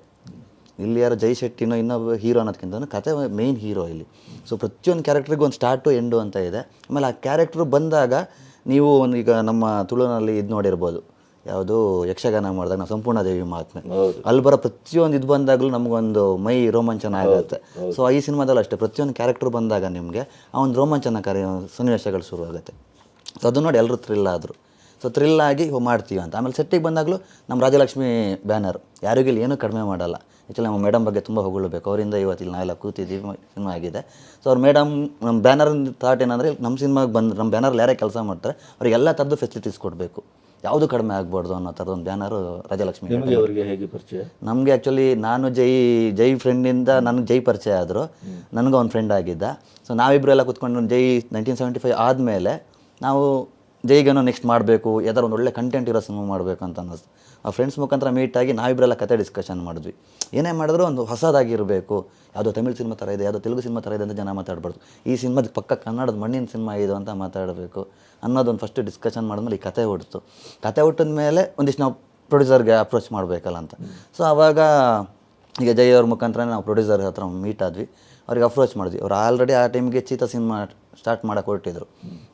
ಇಲ್ಲಿ ಯಾರು ಜೈ ಶೆಟ್ಟಿನೋ ಇನ್ನೊಬ್ಬ ಹೀರೋ ಅನ್ನೋದಕ್ಕಿಂತ ಕತೆ ಮೇಯ್ನ್ ಹೀರೋ ಇಲ್ಲಿ. ಸೊ ಪ್ರತಿಯೊಂದು ಕ್ಯಾರೆಕ್ಟ್ರಿಗೂ ಒಂದು ಸ್ಟಾರ್ಟು ಎಂಡು ಅಂತ ಇದೆ. ಆಮೇಲೆ ಆ ಕ್ಯಾರೆಕ್ಟ್ರು ಬಂದಾಗ ನೀವು ಈಗ ನಮ್ಮ ತುಳುನಲ್ಲಿ ಇದು ನೋಡಿರ್ಬೋದು, ಯಾವುದು ಯಕ್ಷಗಾನ ಮಾಡಿದಾಗ ನಾವು ಸಂಪೂರ್ಣ ದೇವಿ ಮಹಾತ್ಮೆ, ಅಲ್ಲಿ ಬರೋ ಪ್ರತಿಯೊಂದು ಇದು ಬಂದಾಗಲೂ ನಮಗೊಂದು ಮೈ ರೋಮಾಂಚನ ಆಗುತ್ತೆ. ಸೊ ಈ ಸಿನಿಮಾದಲ್ಲಿ ಅಷ್ಟೇ ಪ್ರತಿಯೊಂದು ಕ್ಯಾರೆಕ್ಟರ್ ಬಂದಾಗ ನಿಮಗೆ ಆ ಒಂದು ರೋಮಾಂಚನಕಾರಿ ಸನ್ನಿವೇಶಗಳು ಶುರುವಾಗುತ್ತೆ. ಸೊ ಅದು ನೋಡಿ ಎಲ್ಲರೂ ಥ್ರಿಲ್ ಆದರು. ಸೊ ಥ್ರಿಲ್ ಆಗಿ ಮಾಡ್ತೀವಿ ಅಂತ. ಆಮೇಲೆ ಸೆಟ್ಟಿಗೆ ಬಂದಾಗಲೂ ನಮ್ಮ ರಾಜಲಕ್ಷ್ಮಿ ಬ್ಯಾನರ್ ಯಾರಿಗೂ ಇಲ್ಲಿ ಏನೂ ಕಡಿಮೆ ಮಾಡಲ್ಲ. ಆ್ಯಕ್ಚುಲಿ ನಮ್ಮ ಮೇಡಮ್ ಬಗ್ಗೆ ತುಂಬ ಹೊಗಳಬೇಕು. ಅವರಿಂದ ಇವತ್ತು ಇಲ್ಲಿ ನಾವೆಲ್ಲ ಕೂತಿದ್ದೀವಿ, ಸಿನಿಮಾ ಆಗಿದೆ. ಸೊ ಅವ್ರ ಮೇಡಮ್ ನಮ್ಮ ಬ್ಯಾನರ್ ಥಾಟ್ ಏನಂದರೆ, ನಮ್ಮ ಸಿನಿಮಾಗೆ ಬಂದು ನಮ್ಮ ಬ್ಯಾನರ್ಲ್ಲಿ ಯಾರೇ ಕೆಲಸ ಮಾಡ್ತಾರೆ ಅವರಿಗೆಲ್ಲ ಥರದ್ದು ಫೆಸಿಲಿಟೀಸ್ ಕೊಡಬೇಕು, ಯಾವುದು ಕಡಿಮೆ ಆಗ್ಬಾರ್ದು ಅನ್ನೋ ಥರದ ಒಂದು ಬ್ಯಾನರು ರಾಜಲಕ್ಷ್ಮಿ. ನಿಮಗೆ ಅವರಿಗೆ ಹೇಗೆ ಪರಿಚಯ? ನಮಗೆ ಆ್ಯಕ್ಚುಲಿ ನಾನು ಜೈ ಫ್ರೆಂಡಿಂದ ನನಗೆ ಜೈ ಪರಿಚಯ ಆದರು, ನನಗೂ ಅವ್ನ ಫ್ರೆಂಡ್ ಆಗಿದ್ದ. ಸೊ ನಾವಿಬ್ಬರು ಎಲ್ಲ ಕೂತ್ಕೊಂಡು ಜೈ 1975 ಆದಮೇಲೆ ನಾವು ಜೈಗೇನೋ ನೆಕ್ಸ್ಟ್ ಮಾಡಬೇಕು, ಯಾವ್ದಾರು ಒಂದು ಒಳ್ಳೆ ಕಂಟೆಂಟ್ ಇರೋ ಸಿನಿಮಾ ಮಾಡಬೇಕು ಅಂತ ಅನ್ನಿಸ್ತು. ಆ ಫ್ರೆಂಡ್ಸ್ ಮುಖಾಂತರ ಮೀಟಾಗಿ ನಾವಿಬ್ಬರೆಲ್ಲ ಕತೆ ಡಿಸ್ಕಷನ್ ಮಾಡಿದ್ವಿ. ಏನೇ ಮಾಡಿದ್ರು ಒಂದು ಹೊಸದಾಗಿರಬೇಕು, ಯಾವುದೋ ತಮಿಳ್ ಸಿನಿಮಾ ಥರ ಇದೆ, ಯಾವುದೋ ತೆಲುಗು ಸಿನಿಮಾ ಥರ ಇದೆ ಅಂತ ಜನ ಮಾತಾಡ್ಬಾರ್ದು, ಈ ಸಿನಿಮಾದ ಪಕ್ಕ ಕನ್ನಡದ ಮಣ್ಣಿನ ಸಿನಿಮಾ ಇದು ಅಂತ ಮಾತಾಡಬೇಕು ಅನ್ನೋದೊಂದು ಫಸ್ಟ್ ಡಿಸ್ಕಷನ್ ಮಾಡಿದ್ಮೇಲೆ ಈ ಕತೆ ಹುಟ್ಟಿತು. ಕತೆ ಹುಟ್ಟಿದ ಮೇಲೆ ಒಂದಿಷ್ಟು ನಾವು ಪ್ರೊಡ್ಯೂಸರ್ಗೆ ಅಪ್ರೋಚ್ ಮಾಡಬೇಕಲ್ಲ ಅಂತ. ಸೊ ಆವಾಗ ಈಗ ಜೈ ಅವ್ರ ಮುಖಾಂತರ ನಾವು ಪ್ರೊಡ್ಯೂಸರ್ ಹತ್ರ ಮೀಟ್ ಆದ್ವಿ, ಅವ್ರಿಗೆ ಅಪ್ರೋಚ್ ಮಾಡಿದ್ವಿ. ಅವ್ರು ಆಲ್ರೆಡಿ ಆ ಟೈಮಿಗೆ ಚೀತಾ ಸಿನಿಮಾ ಸ್ಟಾರ್ಟ್ ಮಾಡೋಕೆ ಹೊರಟಿದ್ರು.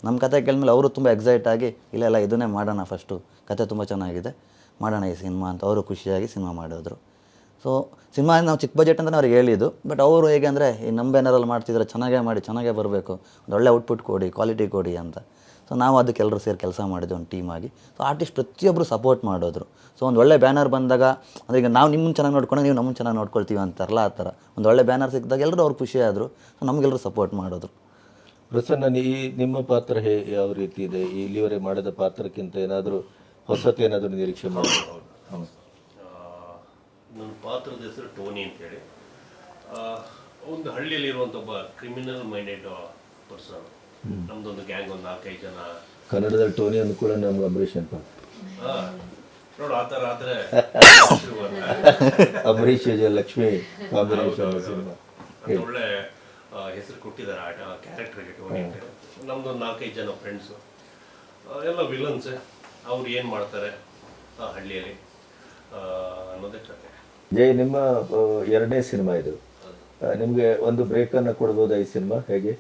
ನಮ್ಮ ಕತೆ ಕೇಳಿದ್ಮೇಲೆ ಅವರು ತುಂಬ ಎಕ್ಸೈಟ್ ಆಗಿ ಇಲ್ಲ ಇದನ್ನೇ ಮಾಡೋಣ, ಫಸ್ಟು ಕತೆ ತುಂಬ ಚೆನ್ನಾಗಿದೆ, ಮಾಡೋಣ ಈ ಸಿನಿಮಾ ಅಂತ ಅವರು ಖುಷಿಯಾಗಿ ಸಿನಿಮಾ ಮಾಡಿದ್ರು. ಸೊ ಸಿನಿಮಾ ನಾವು ಚಿಕ್ಕ ಬಜೆಟ್ ಅಂತಲೇ ಅವ್ರಿಗೆ ಹೇಳಿದ್ದು. ಬಟ್ ಅವರು ಹೇಗೆ ಅಂದರೆ ಈ ನಮ್ಮ ಬ್ಯಾನರಲ್ಲಿ ಮಾಡ್ತಿದ್ರೆ ಚೆನ್ನಾಗೇ ಮಾಡಿ, ಚೆನ್ನಾಗೇ ಬರಬೇಕು, ಒಂದು ಒಳ್ಳೆ ಔಟ್ಪುಟ್ ಕೊಡಿ, ಕ್ವಾಲಿಟಿ ಕೊಡಿ ಅಂತ. ಸೊ ನಾವು ಅದಕ್ಕೆ ಎಲ್ಲರೂ ಸೇರಿ ಕೆಲಸ ಮಾಡಿದ್ವಿ ಒಂದು ಟೀಮ್ ಆಗಿ. ಸೊ ಆರ್ಟಿಸ್ಟ್ ಪ್ರತಿಯೊಬ್ಬರು ಸಪೋರ್ಟ್ ಮಾಡೋದ್ರು. ಸೊ ಒಂದು ಒಳ್ಳೆ ಬ್ಯಾನರ್ ಬಂದಾಗ, ಅಂದರೆ ಈಗ ನಾವು ನಿಮ್ಮನ್ನು ಚೆನ್ನಾಗಿ ನೋಡ್ಕೊಂಡು ನೀವು ನಮ್ಮನ್ನು ಚೆನ್ನಾಗಿ ನೋಡ್ಕೊಳ್ತೀವಿ ಅಂತಾರಲ್ಲ, ಆ ಥರ ಒಂದು ಒಳ್ಳೆ ಬ್ಯಾನರ್ ಸಿಕ್ಕಿದಾಗ ಎಲ್ಲರೂ ಅವ್ರು ಖುಷಿಯಾದರು. ಸೊ ನಮಗೆಲ್ಲರೂ ಸಪೋರ್ಟ್ ಮಾಡಿದ್ರು. ಪ್ರಸನ್ನ, ಈ ನಿಮ್ಮ ಪಾತ್ರ ಯಾವ ರೀತಿ ಇದೆ? ಇಲ್ಲಿವರೆಗೆ ಮಾಡಿದ ಪಾತ್ರಕ್ಕಿಂತ ಏನಾದರೂ ಹೊಸತೇನಾದರೂ ನಿರೀಕ್ಷೆ ಮಾಡೋದು? ನನ್ನ ಪಾತ್ರದ ಹೆಸರು ಟೋನಿ ಅಂತೇಳಿ. ಒಂದು ಹಳ್ಳಿಯಲ್ಲಿರುವಂಥ ಒಬ್ಬ ಕ್ರಿಮಿನಲ್ ಮೈಂಡೆಡ್ ಪರ್ಸನ್. ನಮ್ದೊಂದು ಗ್ಯಾಂಗ್, ಒಂದು 4-5 ಜನ. ಕನ್ನಡದಲ್ಲಿ ಟೋನಿ ಅಂದ ಕೂಡ ನಮ್ಗೆ ಅಂಬರೀಷ್ ಅಂತ ನೋಡು, ಆ ಥರ ಆದರೆ ಅಂಬರೀಷ್ ಲಕ್ಷ್ಮಿ ಕಾಂಬಿನೇಷನ್ ಸಿನಿಮಾ ಒಳ್ಳೆ ಹೆಸರು ಕೊಟ್ಟಿದ್ದಾರೆ ಆ ಕ್ಯಾರೆಕ್ಟರ್ಗೆ, ಟೋನಿ ಅಂತೇಳಿ. ನಮ್ದೊಂದು 4-5 ಜನ ಫ್ರೆಂಡ್ಸು, ಎಲ್ಲ ವಿಲನ್ಸ್. ಅವ್ರು ಏನು ಮಾಡ್ತಾರೆ ಆ ಹಳ್ಳಿಯಲ್ಲಿ ಅನ್ನೋದೇ ಕತೆ. ಜೈ, ನಿಮ್ಮ 2ನೇ ಸಿನಿಮಾ ಇದು. ನಿಮಗೆ ಒಂದು ಬ್ರೇಕನ್ನು ಕೊಡ್ಬೋದಾ ಈ ಸಿನಿಮಾ? ಹೇಗೆ?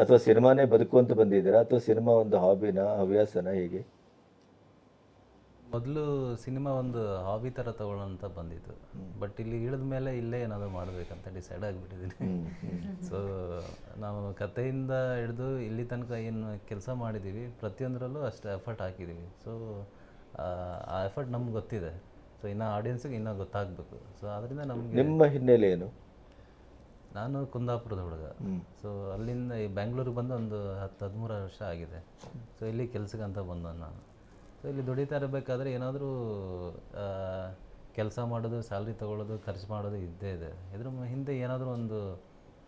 ಅಥವಾ ಸಿನಿಮಾನೇ ಬದುಕುವಂತ ಬಂದಿದ್ದೀರಾ, ಅಥವಾ ಸಿನಿಮಾ ಒಂದು ಹಾಬಿನ, ಹವ್ಯಾಸನ, ಹೇಗೆ? ಮೊದಲು ಸಿನಿಮಾ ಒಂದು ಹಾಬಿ ಥರ ತಗೊಳ್ಳೋಂತ ಬಂದಿತ್ತು. ಬಟ್ ಇಲ್ಲಿ ಇಳಿದ ಮೇಲೆ ಇಲ್ಲೇ ಏನಾದರೂ ಮಾಡಬೇಕಂತ ಡಿಸೈಡ್ ಆಗಿಬಿಟ್ಟಿದ್ದೀನಿ. ಸೊ ನಾವು ಕಥೆಯಿಂದ ಹಿಡಿದು ಇಲ್ಲಿ ತನಕ ಏನು ಕೆಲಸ ಮಾಡಿದ್ದೀವಿ ಪ್ರತಿಯೊಂದರಲ್ಲೂ ಅಷ್ಟು ಎಫರ್ಟ್ ಹಾಕಿದ್ದೀವಿ. ಸೊ ಆ ಎಫರ್ಟ್ ನಮ್ಗೆ ಗೊತ್ತಿದೆ. ಸೊ ಇನ್ನು ಆಡಿಯನ್ಸಿಗೆ ಇನ್ನೂ ಗೊತ್ತಾಗಬೇಕು. ಸೊ ಅದರಿಂದ ನಮಗೆ. ನಿಮ್ಮ ಹಿನ್ನೆಲೆ ಏನು? ನಾನು ಕುಂದಾಪುರದ ಹುಡುಗ. ಸೊ ಅಲ್ಲಿಂದ ಈ ಬ್ಯಾಂಗ್ಳೂರಿಗೆ ಬಂದು ಒಂದು 10-13 ವರ್ಷ ಆಗಿದೆ. ಸೊ ಇಲ್ಲಿ ಕೆಲ್ಸಕ್ಕೆ ಅಂತ ಬಂದ ನಾನು. ಸೊ ಇಲ್ಲಿ ದುಡಿತಾ ಇರಬೇಕಾದ್ರೆ ಏನಾದರೂ ಕೆಲಸ ಮಾಡೋದು, ಸ್ಯಾಲ್ರಿ ತೊಗೊಳ್ಳೋದು, ಖರ್ಚು ಮಾಡೋದು ಇದ್ದೇ ಇದೆ. ಇದ್ರ ಹಿಂದೆ ಏನಾದರೂ ಒಂದು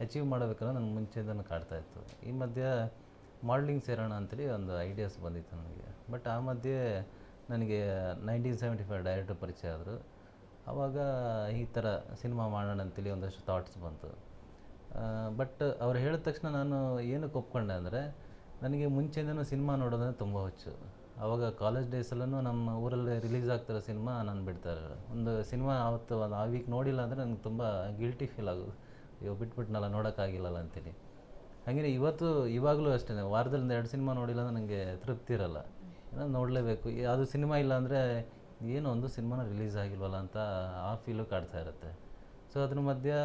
ಅಚೀವ್ ಮಾಡಬೇಕನ್ನೋ ನನಗೆ ಮುಂಚೆಯಿಂದನೂ ಕಾಡ್ತಾಯಿತ್ತು. ಈ ಮಧ್ಯೆ ಮಾಡಲಿಂಗ್ ಸೇರೋಣ ಅಂತೇಳಿ ಒಂದು ಐಡಿಯಾಸ್ ಬಂದಿತ್ತು ನನಗೆ. ಬಟ್ ಆ ಮಧ್ಯೆ ನನಗೆ 1975 ಡೈರೆಕ್ಟರ್ ಪರಿಚಯ ಆದರು. ಆವಾಗ ಈ ಥರ ಸಿನಿಮಾ ಮಾಡೋಣ ಅಂತೇಳಿ ಒಂದಷ್ಟು ಥಾಟ್ಸ್ ಬಂತು. ಬಟ್ ಅವ್ರು ಹೇಳಿದ ತಕ್ಷಣ ನಾನು ಏನಕ್ಕೆ ಒಪ್ಕೊಂಡೆ ಅಂದರೆ, ನನಗೆ ಮುಂಚೆಯಿಂದನೂ ಸಿನಿಮಾ ನೋಡೋದಂದ್ರೆ ತುಂಬ ಹುಚ್ಚು. ಆವಾಗ ಕಾಲೇಜ್ ಡೇಸಲ್ಲೂ ನಮ್ಮ ಊರಲ್ಲಿ ರಿಲೀಸ್ ಆಗ್ತಿರೋ ಸಿನಿಮಾ ನಾನು ಬಿಡ್ತಾರೆ. ಒಂದು ಸಿನಿಮಾ ಆವತ್ತು ಒಂದು ಆ ವೀಕ್ ನೋಡಿಲ್ಲ ಅಂದರೆ ನನಗೆ ತುಂಬ ಗಿಲ್ಟಿ ಫೀಲ್ ಆಗೋದು. ಅಯ್ಯೋ ಬಿಟ್ಬಿಟ್ನಲ್ಲ, ನೋಡೋಕ್ಕಾಗಿಲ್ಲಲ್ಲ ಅಂತೇಳಿ. ಹಾಗೆ ಇವಾಗಲೂ ಅಷ್ಟೇ, ವಾರದಲ್ಲಿ 2 ಸಿನಿಮಾ ನೋಡಿಲ್ಲ ಅಂದರೆ ನನಗೆ ತೃಪ್ತಿ ಇರಲ್ಲ. ಏನೋ ನೋಡಲೇಬೇಕು. ಅದು ಸಿನಿಮಾ ಇಲ್ಲ ಅಂದರೆ ಏನೋ ಒಂದು ಸಿನಿಮಾನ ರಿಲೀಸ್ ಆಗಿಲ್ವಲ್ಲ ಅಂತ ಆ ಫೀಲು ಕಾಡ್ತಾ ಇರುತ್ತೆ. ಸೊ ಅದ್ರ ಮಧ್ಯೆ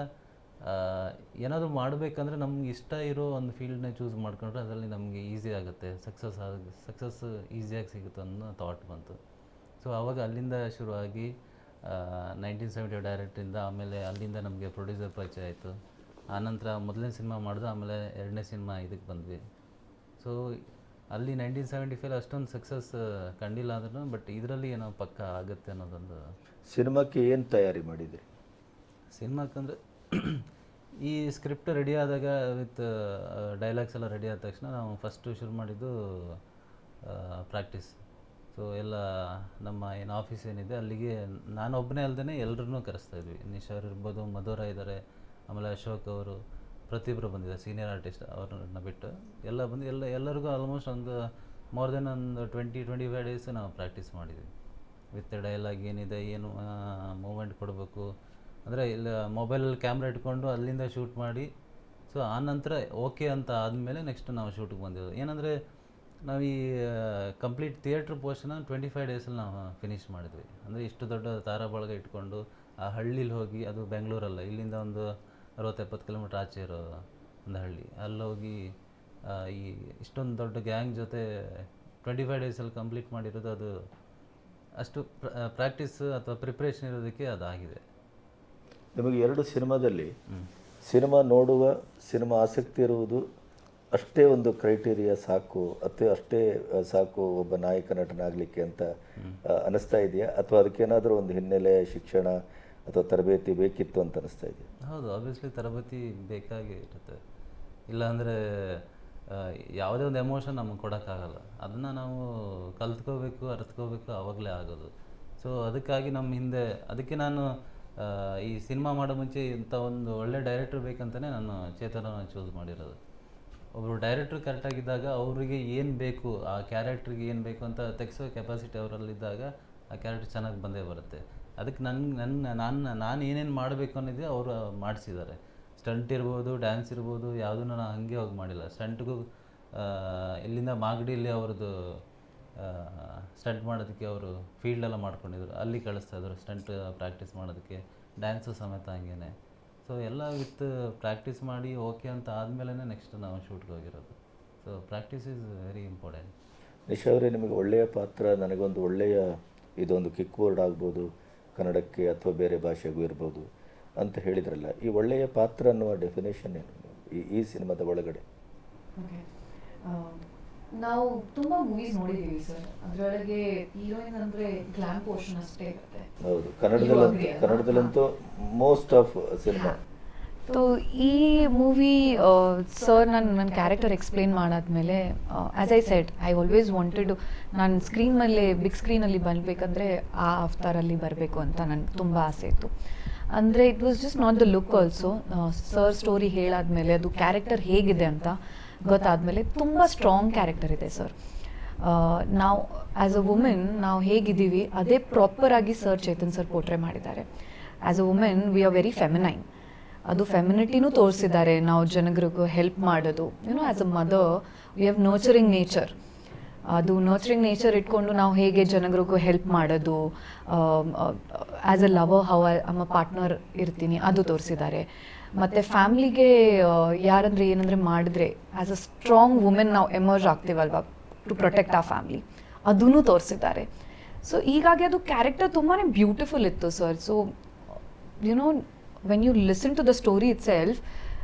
ಏನಾದರೂ ಮಾಡಬೇಕಂದ್ರೆ ನಮ್ಗೆ ಇಷ್ಟ ಇರೋ ಒಂದು ಫೀಲ್ಡ್ನ ಚೂಸ್ ಮಾಡ್ಕೊಂಡ್ರೆ ಅದರಲ್ಲಿ ನಮಗೆ ಈಸಿ ಆಗುತ್ತೆ, ಸಕ್ಸಸ್ ಈಸಿಯಾಗಿ ಸಿಗುತ್ತೆ ಅನ್ನೋ ಥಾಟ್ ಬಂತು. ಸೊ ಆವಾಗ ಅಲ್ಲಿಂದ ಶುರುವಾಗಿ 1970 ಡೈರೆಕ್ಟ್ರಿಂದ ಆಮೇಲೆ ಅಲ್ಲಿಂದ ನಮಗೆ ಪ್ರೊಡ್ಯೂಸರ್ ಪರಿಚಯ ಆಯಿತು. ಆನಂತರ ಮೊದಲನೇ ಸಿನಿಮಾ ಮಾಡಿದ್ರು, ಆಮೇಲೆ 2ನೇ ಸಿನಿಮಾ ಇದಕ್ಕೆ ಬಂದ್ವಿ. ಸೊ ಅಲ್ಲಿ 1975 ಅಷ್ಟೊಂದು ಸಕ್ಸಸ್ ಕಂಡಿಲ್ಲ ಅಂದ್ರೂ, ಬಟ್ ಇದರಲ್ಲಿ ಏನೋ ಪಕ್ಕ ಆಗುತ್ತೆ ಅನ್ನೋದೊಂದು. ಸಿನಿಮಾಕ್ಕೆ ಏನು ತಯಾರಿ ಮಾಡಿದ್ರಿ? ಸಿನಿಮಾಕ್ಕಂದರೆ ಈ ಸ್ಕ್ರಿಪ್ಟ್ ರೆಡಿ ಆದಾಗ ವಿತ್ ಡೈಲಾಗ್ಸ್ ಎಲ್ಲ ರೆಡಿ ಆದ ತಕ್ಷಣ ನಾವು ಫಸ್ಟು ಶುರು ಮಾಡಿದ್ದು ಪ್ರಾಕ್ಟೀಸ್. ಸೊ ಎಲ್ಲ ನಮ್ಮ ಏನು ಆಫೀಸ್ ಏನಿದೆ ಅಲ್ಲಿಗೆ ನಾನೊಬ್ಬನೇ ಅಲ್ಲದೇ ಎಲ್ಲರನ್ನೂ ಕರೆಸ್ತಾಯಿದ್ವಿ. ನಿಶಾರ್ ಇರ್ಬೋದು, ಮಧುರ ಇದ್ದಾರೆ, ಆಮೇಲೆ ಅಶೋಕ್ ಅವರು, ಪ್ರತಿಯೊಬ್ಬರು ಬಂದಿದ್ದಾರೆ ಸೀನಿಯರ್ ಆರ್ಟಿಸ್ಟ್. ಅವ್ರನ್ನ ಬಿಟ್ಟು ಎಲ್ಲ ಬಂದು ಎಲ್ಲರಿಗೂ ಆಲ್ಮೋಸ್ಟ್ ಒಂದು ಮೋರ್ ದೆನ್ ಒಂದು 20-25 ಡೇಸ್ ನಾವು ಪ್ರಾಕ್ಟೀಸ್ ಮಾಡಿದ್ವಿ. ವಿತ್ ಡೈಲಾಗ್ ಏನಿದೆ, ಏನು ಮೂಮೆಂಟ್ ಕೊಡಬೇಕು ಅಂದರೆ ಇಲ್ಲ ಮೊಬೈಲಲ್ಲಿ ಕ್ಯಾಮ್ರಾ ಇಟ್ಕೊಂಡು ಅಲ್ಲಿಂದ ಶೂಟ್ ಮಾಡಿ. ಸೊ ಆ ನಂತರ ಓಕೆ ಅಂತ ಆದಮೇಲೆ ನೆಕ್ಸ್ಟ್ ನಾವು ಶೂಟಿಗೆ ಬಂದಿದ್ದು. ಏನಂದರೆ ನಾವು ಈ ಕಂಪ್ಲೀಟ್ ಥಿಯೇಟ್ರ್ ಪೋರ್ಷನ್ನ 25 ಡೇಸಲ್ಲಿ ನಾವು ಫಿನಿಷ್ ಮಾಡಿದ್ವಿ. ಅಂದರೆ ಇಷ್ಟು ದೊಡ್ಡ ತಾರಾಬಳಗ ಇಟ್ಕೊಂಡು ಆ ಹಳ್ಳೀಲಿ ಹೋಗಿ, ಅದು ಬೆಂಗಳೂರಲ್ಲ, ಇಲ್ಲಿಂದ ಒಂದು 60-70 ಕಿಲೋಮೀಟ್ರ್ ಆಚೆ ಇರೋ ಒಂದು ಹಳ್ಳಿ, ಅಲ್ಲೋಗಿ ಈ ಇಷ್ಟೊಂದು ದೊಡ್ಡ ಗ್ಯಾಂಗ್ ಜೊತೆ 25 ಡೇಸಲ್ಲಿ ಕಂಪ್ಲೀಟ್ ಮಾಡಿರೋದು. ಅದು ಅಷ್ಟು ಪ್ರಾಕ್ಟೀಸ್ ಅಥವಾ ಪ್ರಿಪ್ರೇಷನ್ ಇರೋದಕ್ಕೆ ಅದಾಗಿದೆ. ನಿಮಗೆ 2 ಸಿನಿಮಾದಲ್ಲಿ ಸಿನಿಮಾ ನೋಡುವ, ಸಿನಿಮಾ ಆಸಕ್ತಿ ಇರುವುದು ಅಷ್ಟೇ ಒಂದು ಕ್ರೈಟೀರಿಯಾ ಸಾಕು, ಅಷ್ಟೇ ಸಾಕು ಒಬ್ಬ ನಾಯಕ ನಟನಾಗಲಿಕ್ಕೆ ಅಂತ ಅನ್ನಿಸ್ತಾ ಇದೆಯಾ? ಅಥವಾ ಅದಕ್ಕೇನಾದರೂ ಒಂದು ಹಿನ್ನೆಲೆ, ಶಿಕ್ಷಣ ಅಥವಾ ತರಬೇತಿ ಬೇಕಿತ್ತು ಅಂತ ಅನ್ನಿಸ್ತಾ ಇದೆಯಾ? ಹೌದು, ಆಬ್ವಿಯಸ್ಲಿ ತರಬೇತಿ ಬೇಕಾಗಿ ಇರುತ್ತೆ. ಇಲ್ಲಾಂದರೆ ಯಾವುದೇ ಒಂದು ಎಮೋಷನ್ ನಮಗೆ ಕೊಡೋಕ್ಕಾಗಲ್ಲ. ಅದನ್ನು ನಾವು ಕಲ್ತ್ಕೋಬೇಕು, ಅರ್ಥಕೋಬೇಕು, ಆವಾಗಲೇ ಆಗೋದು. ಸೊ ಅದಕ್ಕಾಗಿ ನಮ್ಮ ಹಿಂದೆ, ಅದಕ್ಕೆ ನಾನು ಈ ಸಿನಿಮಾ ಮಾಡೋ ಮುಂಚೆ ಇಂಥ ಒಂದು ಒಳ್ಳೆ ಡೈರೆಕ್ಟ್ರ್ ಬೇಕಂತಲೇ ನಾನು ಚೇತನನ ಚೂಸ್ ಮಾಡಿರೋದು. ಒಬ್ಬರು ಡೈರೆಕ್ಟ್ರು ಕರೆಕ್ಟಾಗಿದ್ದಾಗ ಅವರಿಗೆ ಏನು ಬೇಕು, ಆ ಕ್ಯಾರೆಕ್ಟ್ರಿಗೆ ಏನು ಬೇಕು ಅಂತ ತೆಗೆಸೋ ಕೆಪಾಸಿಟಿ ಅವರಲ್ಲಿದ್ದಾಗ ಆ ಕ್ಯಾರೆಕ್ಟರ್ ಚೆನ್ನಾಗಿ ಬಂದೇ ಬರುತ್ತೆ. ಅದಕ್ಕೆ ನಾನು ಏನೇನು ಮಾಡಬೇಕು ಅನ್ನೋದೇ ಅವರು ಮಾಡಿಸಿದ್ದಾರೆ. ಸ್ಟಂಟ್ ಇರ್ಬೋದು, ಡ್ಯಾನ್ಸ್ ಇರ್ಬೋದು, ಯಾವುದನ್ನು ನಾನು ಹಾಗೆ ಹೋಗಿ ಮಾಡಿಲ್ಲ. ಸ್ಟಂಟ್ಗೂ ಇಲ್ಲಿಂದ ಮಾಗಡಿಯಲ್ಲಿ ಅವ್ರದ್ದು ಸ್ಟಂಟ್ ಮಾಡೋದಕ್ಕೆ ಅವರು ಫೀಲ್ಡೆಲ್ಲ ಮಾಡ್ಕೊಂಡಿದ್ರು, ಅಲ್ಲಿ ಕಳಿಸ್ತಾಯಿದ್ರು ಸ್ಟಂಟ್ ಪ್ರಾಕ್ಟೀಸ್ ಮಾಡೋದಕ್ಕೆ, ಡ್ಯಾನ್ಸು ಸಮೇತ ಹಂಗೇ. ಸೊ ಎಲ್ಲ ವಿತ್ ಪ್ರಾಕ್ಟೀಸ್ ಮಾಡಿ ಓಕೆ ಅಂತ ಆದಮೇಲೆ ನೆಕ್ಸ್ಟ್ ನಾವು ಶೂಟ್ಗೆ ಹೋಗಿರೋದು. So practice is very important. Nisha ಅವರೇ, ನಿಮಗೆ ಒಳ್ಳೆಯ ಪಾತ್ರ, ನನಗೊಂದು ಒಳ್ಳೆಯ ಇದೊಂದು ಕಿಕ್ ಬೋರ್ಡ್ ಆಗ್ಬೋದು, ಕನ್ನಡಕ್ಕೆ ಅಥವಾ ಬೇರೆ ಭಾಷೆಗೂ ಇರ್ಬೋದು ಅಂತ ಹೇಳಿದ್ರಲ್ಲ, ಈ ಒಳ್ಳೆಯ ಪಾತ್ರ ಅನ್ನುವ ಡೆಫಿನೇಷನ್ ಏನು ಈ ಸಿನಿಮಾದ ಒಳಗಡೆ? ನಾವು ತುಂಬ ಮೂವೀಸ್ ನೋಡಿದ್ದೀವಿ ಸರ್, ಅದರೊಳಗೆ ಹೀರೋಯಿನ್ ಅಂದರೆ ಗ್ಲಾಮ್ ಪೋರ್ಷನ್ ಅಷ್ಟೇ ಇರುತ್ತೆ. ಹೌದು, ಕನ್ನಡದಲ್ಲಂತೂ ಮೋಸ್ಟ್ ಆಫ್ ಸಿನಿಮಾ. ಸೊ ಈ ಮೂವಿ ಸರ್ ನನ್ನ ಕ್ಯಾರೆಕ್ಟರ್ ಎಕ್ಸ್ಪ್ಲೇನ್ ಮಾಡಾದ್ಮೇಲೆ, as I said, I always wanted ನಾನು ಸ್ಕ್ರೀನ್ ಮೇಲೆ ಬಿಗ್ ಸ್ಕ್ರೀನಲ್ಲಿ ಬರಬೇಕಂದ್ರೆ ಆ ಅವತಾರಲ್ಲಿ ಬರಬೇಕು ಅಂತ ನನಗೆ ತುಂಬ ಆಸೆ ಇತ್ತು. ಅಂದರೆ it was just not the look also. Sir story ಹೇಳಾದ್ಮೇಲೆ ಅದು ಕ್ಯಾರೆಕ್ಟರ್ ಹೇಗಿದೆ ಅಂತ ಗೊತ್ತಾದಮೇಲೆ ತುಂಬ ಸ್ಟ್ರಾಂಗ್ ಕ್ಯಾರೆಕ್ಟರ್ ಇದೆ ಸರ್. ನಾವು ಆ್ಯಸ್ ಅ ವುಮೆನ್ ನಾವು ಹೇಗಿದ್ದೀವಿ ಅದೇ ಪ್ರಾಪರಾಗಿ ಸರ್ ಚೇತನ್ ಸರ್ ಪೋರ್ಟ್ರೇ ಮಾಡಿದ್ದಾರೆ. As a women we are very feminine, ಅದು ಫೆಮಿನಿಟಿನೂ ತೋರಿಸಿದ್ದಾರೆ. ನಾವು ಜನಗಳಿಗೂ ಹೆಲ್ಪ್ ಮಾಡೋದು, as a mother we have nurturing nature. ಅದು ನರ್ಚರಿಂಗ್ ನೇಚರ್ ಇಟ್ಕೊಂಡು ನಾವು ಹೇಗೆ ಜನಗಳಿಗೂ ಹೆಲ್ಪ್ ಮಾಡೋದು, ಆ್ಯಸ್ ಅ ಲವರ್ ಹೌ ಅಮ್ಮ ಪಾರ್ಟ್ನರ್ ಇರ್ತೀನಿ, ಅದು ತೋರಿಸಿದ್ದಾರೆ. ಮತ್ತು ಫ್ಯಾಮ್ಲಿಗೆ ಯಾರಂದರೆ ಏನಂದರೆ ಮಾಡಿದ್ರೆ ಆ್ಯಸ್ ಅ ಸ್ಟ್ರಾಂಗ್ ವುಮೆನ್ ನಾವು ಎಮರ್ಜ್ ಆಗ್ತೀವಲ್ವ ಟು ಪ್ರೊಟೆಕ್ಟ್ ಆ ಫ್ಯಾಮ್ಲಿ, ಅದೂ ತೋರಿಸಿದ್ದಾರೆ. ಸೊ ಹೀಗಾಗಿ ಅದು ಕ್ಯಾರೆಕ್ಟರ್ ತುಂಬಾ ಬ್ಯೂಟಿಫುಲ್ ಇತ್ತು sir. So when you listen to the story itself,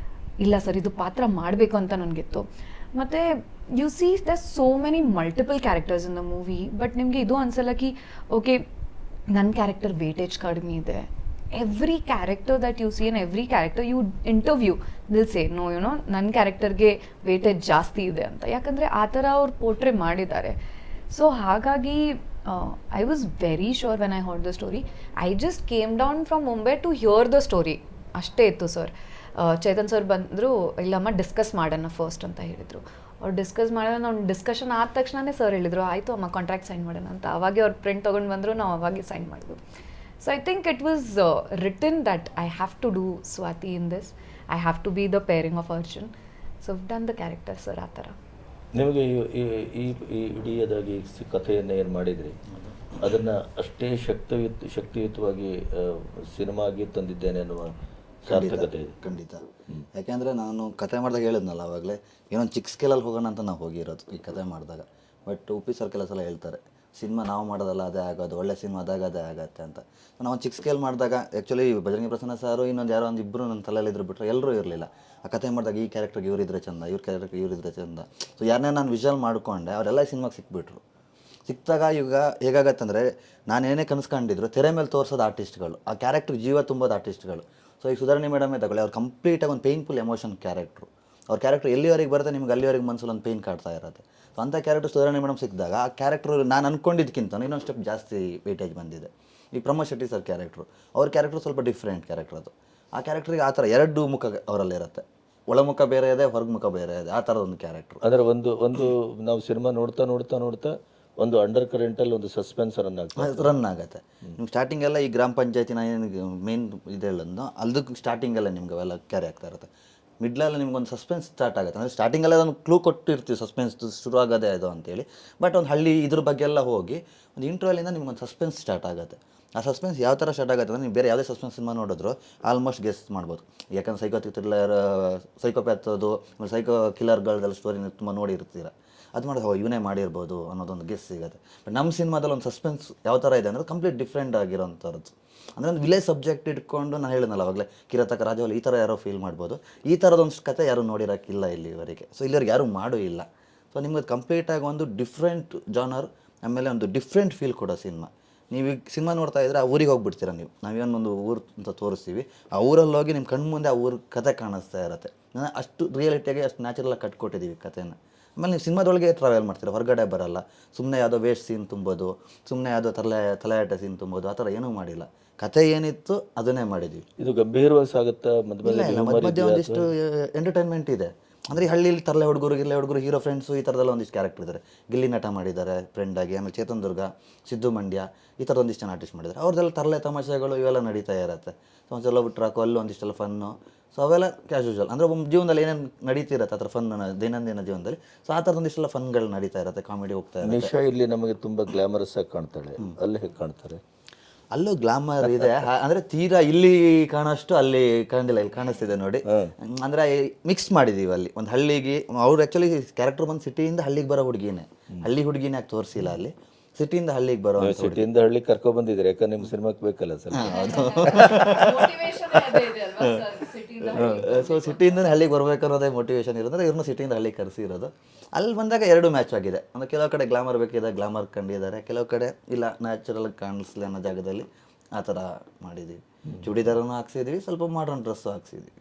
ಇಲ್ಲ ಸರ್ ಇದು ಪಾತ್ರ ಮಾಡಬೇಕು ಅಂತ ನನಗಿತ್ತು. ಮತ್ತು you see the so many multiple characters in the movie, but ನಿಮಗೆ ಇದು ಅನ್ಸಲ್ಲ ಕಿ ಓಕೆ ನನ್ನ ಕ್ಯಾರೆಕ್ಟರ್ ವೇಟೇಜ್ ಕಡಿಮೆ ಇದೆ. Every character that you see, and every character you interview they'll say no you know ನನ್ನ ಕ್ಯಾರೆಕ್ಟರ್ಗೆ ವೇಟೇಜ್ ಜಾಸ್ತಿ ಇದೆ ಅಂತ, ಯಾಕಂದರೆ ಆ ಥರ ಅವ್ರು ಪೋರ್ಟ್ರೇ ಮಾಡಿದ್ದಾರೆ. ಸೊ ಹಾಗಾಗಿ I was very sure when I heard the story. I just came down from Mumbai to hear the story, ಅಷ್ಟೇ ಇತ್ತು ಸರ್. ಚೇತನ್ ಸರ್ ಬಂದರು, ಇಲ್ಲಮ್ಮ ಡಿಸ್ಕಸ್ ಮಾಡೋಣ ಫಸ್ಟ್ ಅಂತ ಹೇಳಿದರು. ಅವ್ರು ಡಿಸ್ಕಸ್ ಮಾಡೋಣ, ನಾವು ಡಿಸ್ಕಷನ್ ಆದ ತಕ್ಷಣವೇ ಸರ್ ಹೇಳಿದರು ಆಯಿತು ಅಮ್ಮ ಕಾಂಟ್ರಾಕ್ಟ್ ಸೈನ್ ಮಾಡೋಣ ಅಂತ. ಅವಾಗೆ ಅವ್ರು ಪ್ರಿಂಟ್ ತೊಗೊಂಡು ಬಂದರು, ನಾವು ಅವಾಗೆ ಸೈನ್ ಮಾಡಿದ್ವು. So I think it was written that I have to do Swathi in this, I have to be the pairing of Arjun. So done the character sir ಆ ಥರ. ನಿಮಗೆ ಈ ಇಡೀದಾಗಿ ಕಥೆಯನ್ನು ಏನು ಮಾಡಿದ್ರಿ ಅದನ್ನು ಅಷ್ಟೇ ಶಕ್ತಿಯುತವಾಗಿ ಸಿನಿಮಾಗೆ ತಂದಿದ್ದೇನೆ ಅನ್ನುವ ಸಾರ್ಥಕತೆ ಇದೆ. ಖಂಡಿತ. ಯಾಕೆಂದರೆ ನಾನು ಕತೆ ಮಾಡಿದಾಗ ಹೇಳಿದ್ನಲ್ಲ ಆವಾಗಲೇ, ಏನೊಂದು ಚಿಕ್ಕ ಸ್ಕೇಲಲ್ಲಿ ಹೋಗೋಣ ಅಂತ ನಾವು ಹೋಗಿರೋದು ಈ ಕತೆ ಮಾಡಿದಾಗ. ಬಟ್ ಉಪ್ಪಿ ಸರ್ ಕೆಲವು ಸಲ ಹೇಳ್ತಾರೆ, ಸಿನಿಮಾ ನಾವು ಮಾಡೋದಲ್ಲ ಅದೇ ಆಗೋದು, ಒಳ್ಳೆ ಸಿನಿಮಾ ಆದಾಗ ಅದೇ ಆಗುತ್ತೆ ಅಂತ. ನಾವು ಚಿಕ್ಕ ಸ್ಕೇಲ್ ಮಾಡಿದಾಗ ಆ್ಯಕ್ಚುಲಿ ಬಜರಂಗಿ ಪ್ರಸನ್ನ ಸಾರು ಇನ್ನೊಂದು ಯಾರೋ ಒಂದು ಇಬ್ಬರು ನನ್ನ ತಲೆಯಲ್ಲಿದ್ರು ಬಿಟ್ಟರೆ ಎಲ್ಲರೂ ಇರಲಿಲ್ಲ. ಆ ಕತೆ ಮಾಡಿದಾಗ ಈ ಕ್ಯಾರೆಕ್ಟರ್ಗೆ ಇವರಿದ್ರೆ ಚಂದ, ಇವ್ರ ಕ್ಯಾರೆಕ್ಟರ್ಗೆ ಇವರಿದ್ರೆ ಚಂದ. ಸೊ ಯಾರನ್ನೇ ನಾನು ವಿಜುವಲ್ ಮಾಡಿಕೊಂಡೆ ಅವರೆಲ್ಲ ಸಿನಿಮಾಗೆ ಸಿಕ್ಬಿಟ್ರು. ಸಿಕ್ಕಿದಾಗ ಈಗ ಹೇಗಾಗತ್ತೆ ಅಂದರೆ ನಾನೇನೇ ಕನಸ್ಕೊಂಡಿದ್ರು ತೆರೆ ಮೇಲೆ ತೋರಿಸೋದು ಆರ್ಟಿಸ್ಟ್ಗಳು, ಆ ಕ್ಯಾರೆಕ್ಟ್ರ್ ಜೀವ ತುಂಬೋದು ಆರ್ಟಿಸ್ಟ್ಗಳು. ಸೊ ಈಗ ಸುಧಾರಣೆ ಮೇಡಮೇ ತಗೊಳ್ಳಿ, ಅವ್ರು ಕಂಪ್ಲೀಟಾಗಿ ಒಂದು ಪೇಯ್ನ್ಫುಲ್ ಎಮೋಷನ್ ಕ್ಯಾರೆಕ್ಟ್ರು. ಅವ್ರ ಕ್ಯಾರೆಕ್ಟ್ರ್ ಎಲ್ಲಿವರೆಗೆ ಬರುತ್ತೆ ನಿಮ್ಗೆ ಅಲ್ಲಿವರೆಗೆ ಮನಸ್ಸಲ್ಲಿ ಒಂದು ಪೇಯ್ನ್ ಕಾಡ್ತಾ ಇರುತ್ತೆ. ಸೊ ಅಂಥ ಕ್ಯಾರೆಕ್ಟರ್ ಸುಧಾರಣೆ ಮೇಡಮ್ ಸಿಕ್ಕಿದಾಗ ಆ ಕ್ಯಾರೆಕ್ಟ್ರು ನಾನು ಅಂದ್ಕೊಂಡಿದ್ದಕ್ಕಿಂತ ಇನ್ನೊಂದು ಸ್ಟೆಪ್ ಜಾಸ್ತಿ ವೇಟೇಜ್ ಬಂದಿದೆ. ಈ ಪ್ರಮೋದ್ ಶೆಟ್ಟಿ ಸರ್ ಕ್ಯಾರೆಕ್ಟ್ರು, ಅವ್ರ ಕ್ಯಾರೆಕ್ಟ್ರು ಸ್ವಲ್ಪ ಡಿಫ್ರೆಂಟ್ ಕ್ಯಾರೆಕ್ಟರ್ ಅದು. ಆ ಕ್ಯಾರೆಕ್ಟ್ರಿಗೆ ಆ ಥರ ಎರಡು ಮುಖ ಅವರಲ್ಲಿರುತ್ತೆ, ಒಳಮುಖ ಬೇರೆ ಇದೆ, ಹೊರಗುಮುಖ ಬೇರೆ ಇದೆ, ಆ ಥರದ ಒಂದು ಕ್ಯಾರೆಕ್ಟ್ರು. ಅಂದರೆ ಒಂದು ನಾವು ಸಿನಿಮಾ ನೋಡ್ತಾ ಒಂದು ಅಂಡರ್ ಕರೆಂಟಲ್ಲಿ ಒಂದು ಸಸ್ಪೆನ್ಸ್ ರನ್ ಆಗುತ್ತೆ. ನಿಮ್ಗೆ ಸ್ಟಾರ್ಟಿಂಗೆಲ್ಲ ಈ ಗ್ರಾಮ ಪಂಚಾಯತಿನ ಏನು ಮೇನ್ ಇದು ಹೇಳೋದು ಅದಕ್ಕೆ ಸ್ಟಾರ್ಟಿಂಗೆಲ್ಲ ನಿಮ್ಗೆ ಅವೆಲ್ಲ ಕ್ಯಾರಿ ಆಗ್ತಾ ಇರುತ್ತೆ. ಮಿಡ್ಲಲ್ಲಿ ನಿಮ್ಗೊಂದು ಸಸ್ಪೆನ್ಸ್ ಸ್ಟಾರ್ಟ್ ಆಗುತ್ತೆ. ಅಂದರೆ ಸ್ಟಾರ್ಟಿಂಗಲ್ಲೇ ಒಂದು ಕ್ಲೂ ಕೊಟ್ಟಿರ್ತೀವಿ ಸಸ್ಪೆನ್ಸ್ ಶುರು ಆಗೋದೇ ಅದು ಅಂತೇಳಿ. ಬಟ್ ಒಂದು ಹಳ್ಳಿ ಇದ್ರ ಬಗ್ಗೆ ಎಲ್ಲ ಹೋಗಿ ಒಂದು ಇಂಟ್ರೋಲಿಂದ ನಿಮ್ಗೊಂದು ಸಸ್ಪೆನ್ಸ್ ಸ್ಟಾರ್ಟ್ ಆಗುತ್ತೆ. ಆ ಸಸ್ಪೆನ್ಸ್ ಯಾವ ಥರ ಸ್ಟಾರ್ಟ್ ಆಗುತ್ತೆ ಅಂದರೆ ನೀವು ಬೇರೆ ಯಾವುದೇ ಸಸ್ಪೆನ್ಸ್ ಸಿನಿಮಾ ನೋಡಿದ್ರು ಆಲ್ಮೋಸ್ಟ್ ಗೆಸ್ ಮಾಡ್ಬೋದು. ಯಾಕಂದ್ರೆ ಥ್ರಿಲ್ಲರ್, ಸೈಕೋಪ್ಯಾಥೋದು, ಸೈಕೋ ಕಿಲ್ಲರ್ಗಳದೆಲ್ಲ ಸ್ಟೋರಿ ತುಂಬ ನೋಡಿರ್ತೀರ. ಅದು ಮಾಡಿದ್ರೆ ಇವನೇ ಮಾಡಿರ್ಬೋದು ಅನ್ನೋದೊಂದು ಗೆಸ್ ಸಿಗುತ್ತೆ. ಬಟ್ ನಮ್ಮ ಸಿನಿಮಾದಲ್ಲಿ ಒಂದು ಸಸ್ಪೆನ್ಸ್ ಯಾವ ಥರ ಇದೆ ಅಂದರೆ ಕಂಪ್ಲೀಟ್ ಡಿಫ್ರೆಂಟ್ ಆಗಿರೋಂಥದ್ದು. ಅಂದರೆ ಒಂದು ವಿಲೇಜ್ ಸಬ್ಜೆಕ್ಟ್ ಇಟ್ಕೊಂಡು ನಾನು ಹೇಳಿದ್ನಲ್ಲ ಅವಾಗಲೇ, ಕಿರಾತಕ ರಾಜವಲ್ಲಿ ಈ ಥರ ಯಾರೋ ಫೀಲ್ ಮಾಡ್ಬೋದು. ಈ ಥರದೊಂದು ಕತೆ ಯಾರೂ ನೋಡಿರೋಕ್ಕಿಲ್ಲ ಇಲ್ಲಿವರೆಗೆ. ಸೊ ಇಲ್ಲಿವರೆಗೆ ಯಾರೂ ಮಾಡೂ ಇಲ್ಲ. ಸೊ ನಿಮಗೆ ಕಂಪ್ಲೀಟಾಗಿ ಒಂದು ಡಿಫ್ರೆಂಟ್ ಜಾನರ್, ಆಮೇಲೆ ಒಂದು ಡಿಫ್ರೆಂಟ್ ಫೀಲ್ ಕೊಡೋ ಸಿನಿಮಾ. ನೀವು ಈಗ ಸಿನಿಮಾ ನೋಡ್ತಾ ಇದ್ದರೆ ಆ ಊರಿಗೆ ಹೋಗ್ಬಿಡ್ತೀರ ನೀವು. ನಾವೇನೊಂದು ಊರು ಅಂತ ತೋರಿಸ್ತೀವಿ, ಆ ಊರಲ್ಲಿ ಹೋಗಿ ನಿಮ್ಮ ಕಣ್ಮುಂದೆ ಆ ಊರ ಕತೆ ಕಾಣಿಸ್ತಾ ಇರುತ್ತೆ. ಅಷ್ಟು ರಿಯಾಲಿಟಿಯಾಗಿ ಅಷ್ಟು ನ್ಯಾಚುರಲಾಗಿ ಕಟ್ಕೊಟ್ಟಿದ್ದೀವಿ ಕತೆನ. ಆಮೇಲೆ ನೀವು ಸಿನಿಮಾದೊಳಗೆ ಟ್ರಾವೆಲ್ ಮಾಡ್ತೀರ, ಹೊರಗಡೆ ಬರಲ್ಲ. ಸುಮ್ಮನೆ ಯಾವುದೋ ವೇಸ್ಟ್ ಸೀನ್ ತುಂಬೋದು, ಸುಮ್ಮನೆ ಯಾವುದೋ ತಲೆಯಾಟ ಸೀನ್ ತುಂಬೋದು, ಆ ಥರ ಏನೂ ಮಾಡಿಲ್ಲ. ಕತೆ ಏನಿತ್ತು ಅದನ್ನೇ ಮಾಡಿದ್ವಿ. ಇದು ಗಂಭೀರವಾಗಿ ಸಾಗುತ್ತಾ? ಮಧ್ಯ ಒಂದಿಷ್ಟು ಎಂಟರ್ಟೈನ್ಮೆಂಟ್ ಇದೆ. ಅಂದರೆ ಈ ಹಳ್ಳಿಲಿ ತರಲೆ ಹುಡುಗರು ಹೀರೋ ಫ್ರೆಂಡ್ಸು ಈ ಥರದೆಲ್ಲ ಒಂದಿಷ್ಟು ಕ್ಯಾರೆಕ್ಟರ್ ಇದ್ದಾರೆ. ಗಿಲ್ಲಿ ನಟ ಮಾಡಿದ್ದಾರೆ ಫ್ರೆಂಡಾಗಿ, ಆಮೇಲೆ ಚೇತನ್ ದುರ್ಗ, ಸಿದ್ದು ಮಂಡ್ಯ, ಈ ಥರದ ಒಂದಿಷ್ಟು ಜನ ಆರ್ಟಿಸ್ಟ್ ಮಾಡಿದ್ದಾರೆ. ಅವ್ರದ್ದೆಲ್ಲ ತರಲೆ ತಮಾಷೆಗಳು ಇವೆಲ್ಲ ನಡೀತಾ ಇರುತ್ತೆ. ಸೊ ಒಂದ್ಸಲ ಟ್ರಾಕು ಅಲ್ಲೂ ಒಂದಿಷ್ಟೆಲ್ಲ ಫನ್ನು. ಸೊ ಅವೆಲ್ಲ ಕ್ಯಾಶುವಲ್, ಅಂದರೆ ಒಬ್ಬ ಜೀವನದಲ್ಲಿ ಏನೇನು ನಡೀತಿರುತ್ತೆ ಆ ಥರ ಫನ್ ದೈನಂದಿನ ಜೀವನದಲ್ಲಿ. ಸೊ ಆ ಥರದ ಒಂದಿಷ್ಟೆಲ್ಲ ಫನ್ಗಳು ನಡೀತಾ ಇರುತ್ತೆ, ಕಾಮಿಡಿ ಹೋಗ್ತಾ ಇರುತ್ತೆ. ನಿಶಾ ಇಲ್ಲಿ ನಮಗೆ ತುಂಬ ಗ್ಲಾಮರಸ್ ಆಗಿ ಕಾಣ್ತಾಳೆ, ಅಲ್ಲಿ ಹೇಗೆ ಕಾಣ್ತಾರೆ? ಅಲ್ಲೂ ಗ್ಲಾಮರ್ ಇದೆ, ಅಂದರೆ ತೀರಾ ಇಲ್ಲಿ ಕಾಣೋಷ್ಟು ಅಲ್ಲಿ ಕಾಣಿಲ್ಲ, ಇಲ್ಲಿ ಕಾಣಿಸ್ತಿದೆ ನೋಡಿ. ಅಂದರೆ ಮಿಕ್ಸ್ ಮಾಡಿದ್ದೀವಿ ಅಲ್ಲಿ ಒಂದು ಹಳ್ಳಿಗೆ. ಅವ್ರು ಆ್ಯಕ್ಚುಲಿ ಕ್ಯಾರೆಕ್ಟರ್ ಬಂದು ಸಿಟಿಯಿಂದ ಹಳ್ಳಿಗೆ ಬರೋ ಹುಡುಗಿನೇ, ಹಳ್ಳಿ ಹುಡುಗಿನೇ ಯಾಕೆ ತೋರಿಸಿಲ್ಲ ಅಲ್ಲಿ, ಸಿಟಿಯಿಂದ ಹಳ್ಳಿಗೆ ಬರೋ. ಸಿಟಿಯಿಂದ ಹಳ್ಳಿಗೆ ಕರ್ಕೊ ಬಂದಿದ್ದೀರಿ, ಯಾಕಂದ್ರೆ ನಿಮ್ಮ ಸಿನಿಮಾಕ್ಕೆ ಬೇಕಲ್ಲ ಸರ್. ಸೊ ಸಿಟಿಯಿಂದ ಹಳ್ಳಿಗೆ ಬರ್ಬೇಕು ಅನ್ನೋದೇ ಮೋಟಿವೇಶನ್ ಇರೋದ್ರೆ ಇವ್ರನ್ನ ಸಿಟಿಯಿಂದ ಹಳ್ಳಿಗೆ ಕರೆಸಿರೋದು. ಅಲ್ಲಿ ಬಂದಾಗ ಎರಡು ಮ್ಯಾಚ್ ಆಗಿದೆ. ಅಂದರೆ ಕೆಲವು ಕಡೆ ಗ್ಲಾಮರ್ ಬೇಕಿದೆ, ಗ್ಲಾಮರ್ ಕಂಡಿದ್ದಾರೆ, ಕೆಲವು ಕಡೆ ಇಲ್ಲ ನ್ಯಾಚುರಲ್ ಕಾಣಿಸ್ಲಿ ಅನ್ನೋ ಜಾಗದಲ್ಲಿ ಆ ಥರ ಮಾಡಿದ್ದೀವಿ. ಚೂಡಿದಾರನ್ನು ಹಾಕ್ಸಿದ್ವಿ, ಸ್ವಲ್ಪ ಮಾಡ್ರನ್ ಡ್ರೆಸ್ಸು ಹಾಕ್ಸಿದ್ವಿ.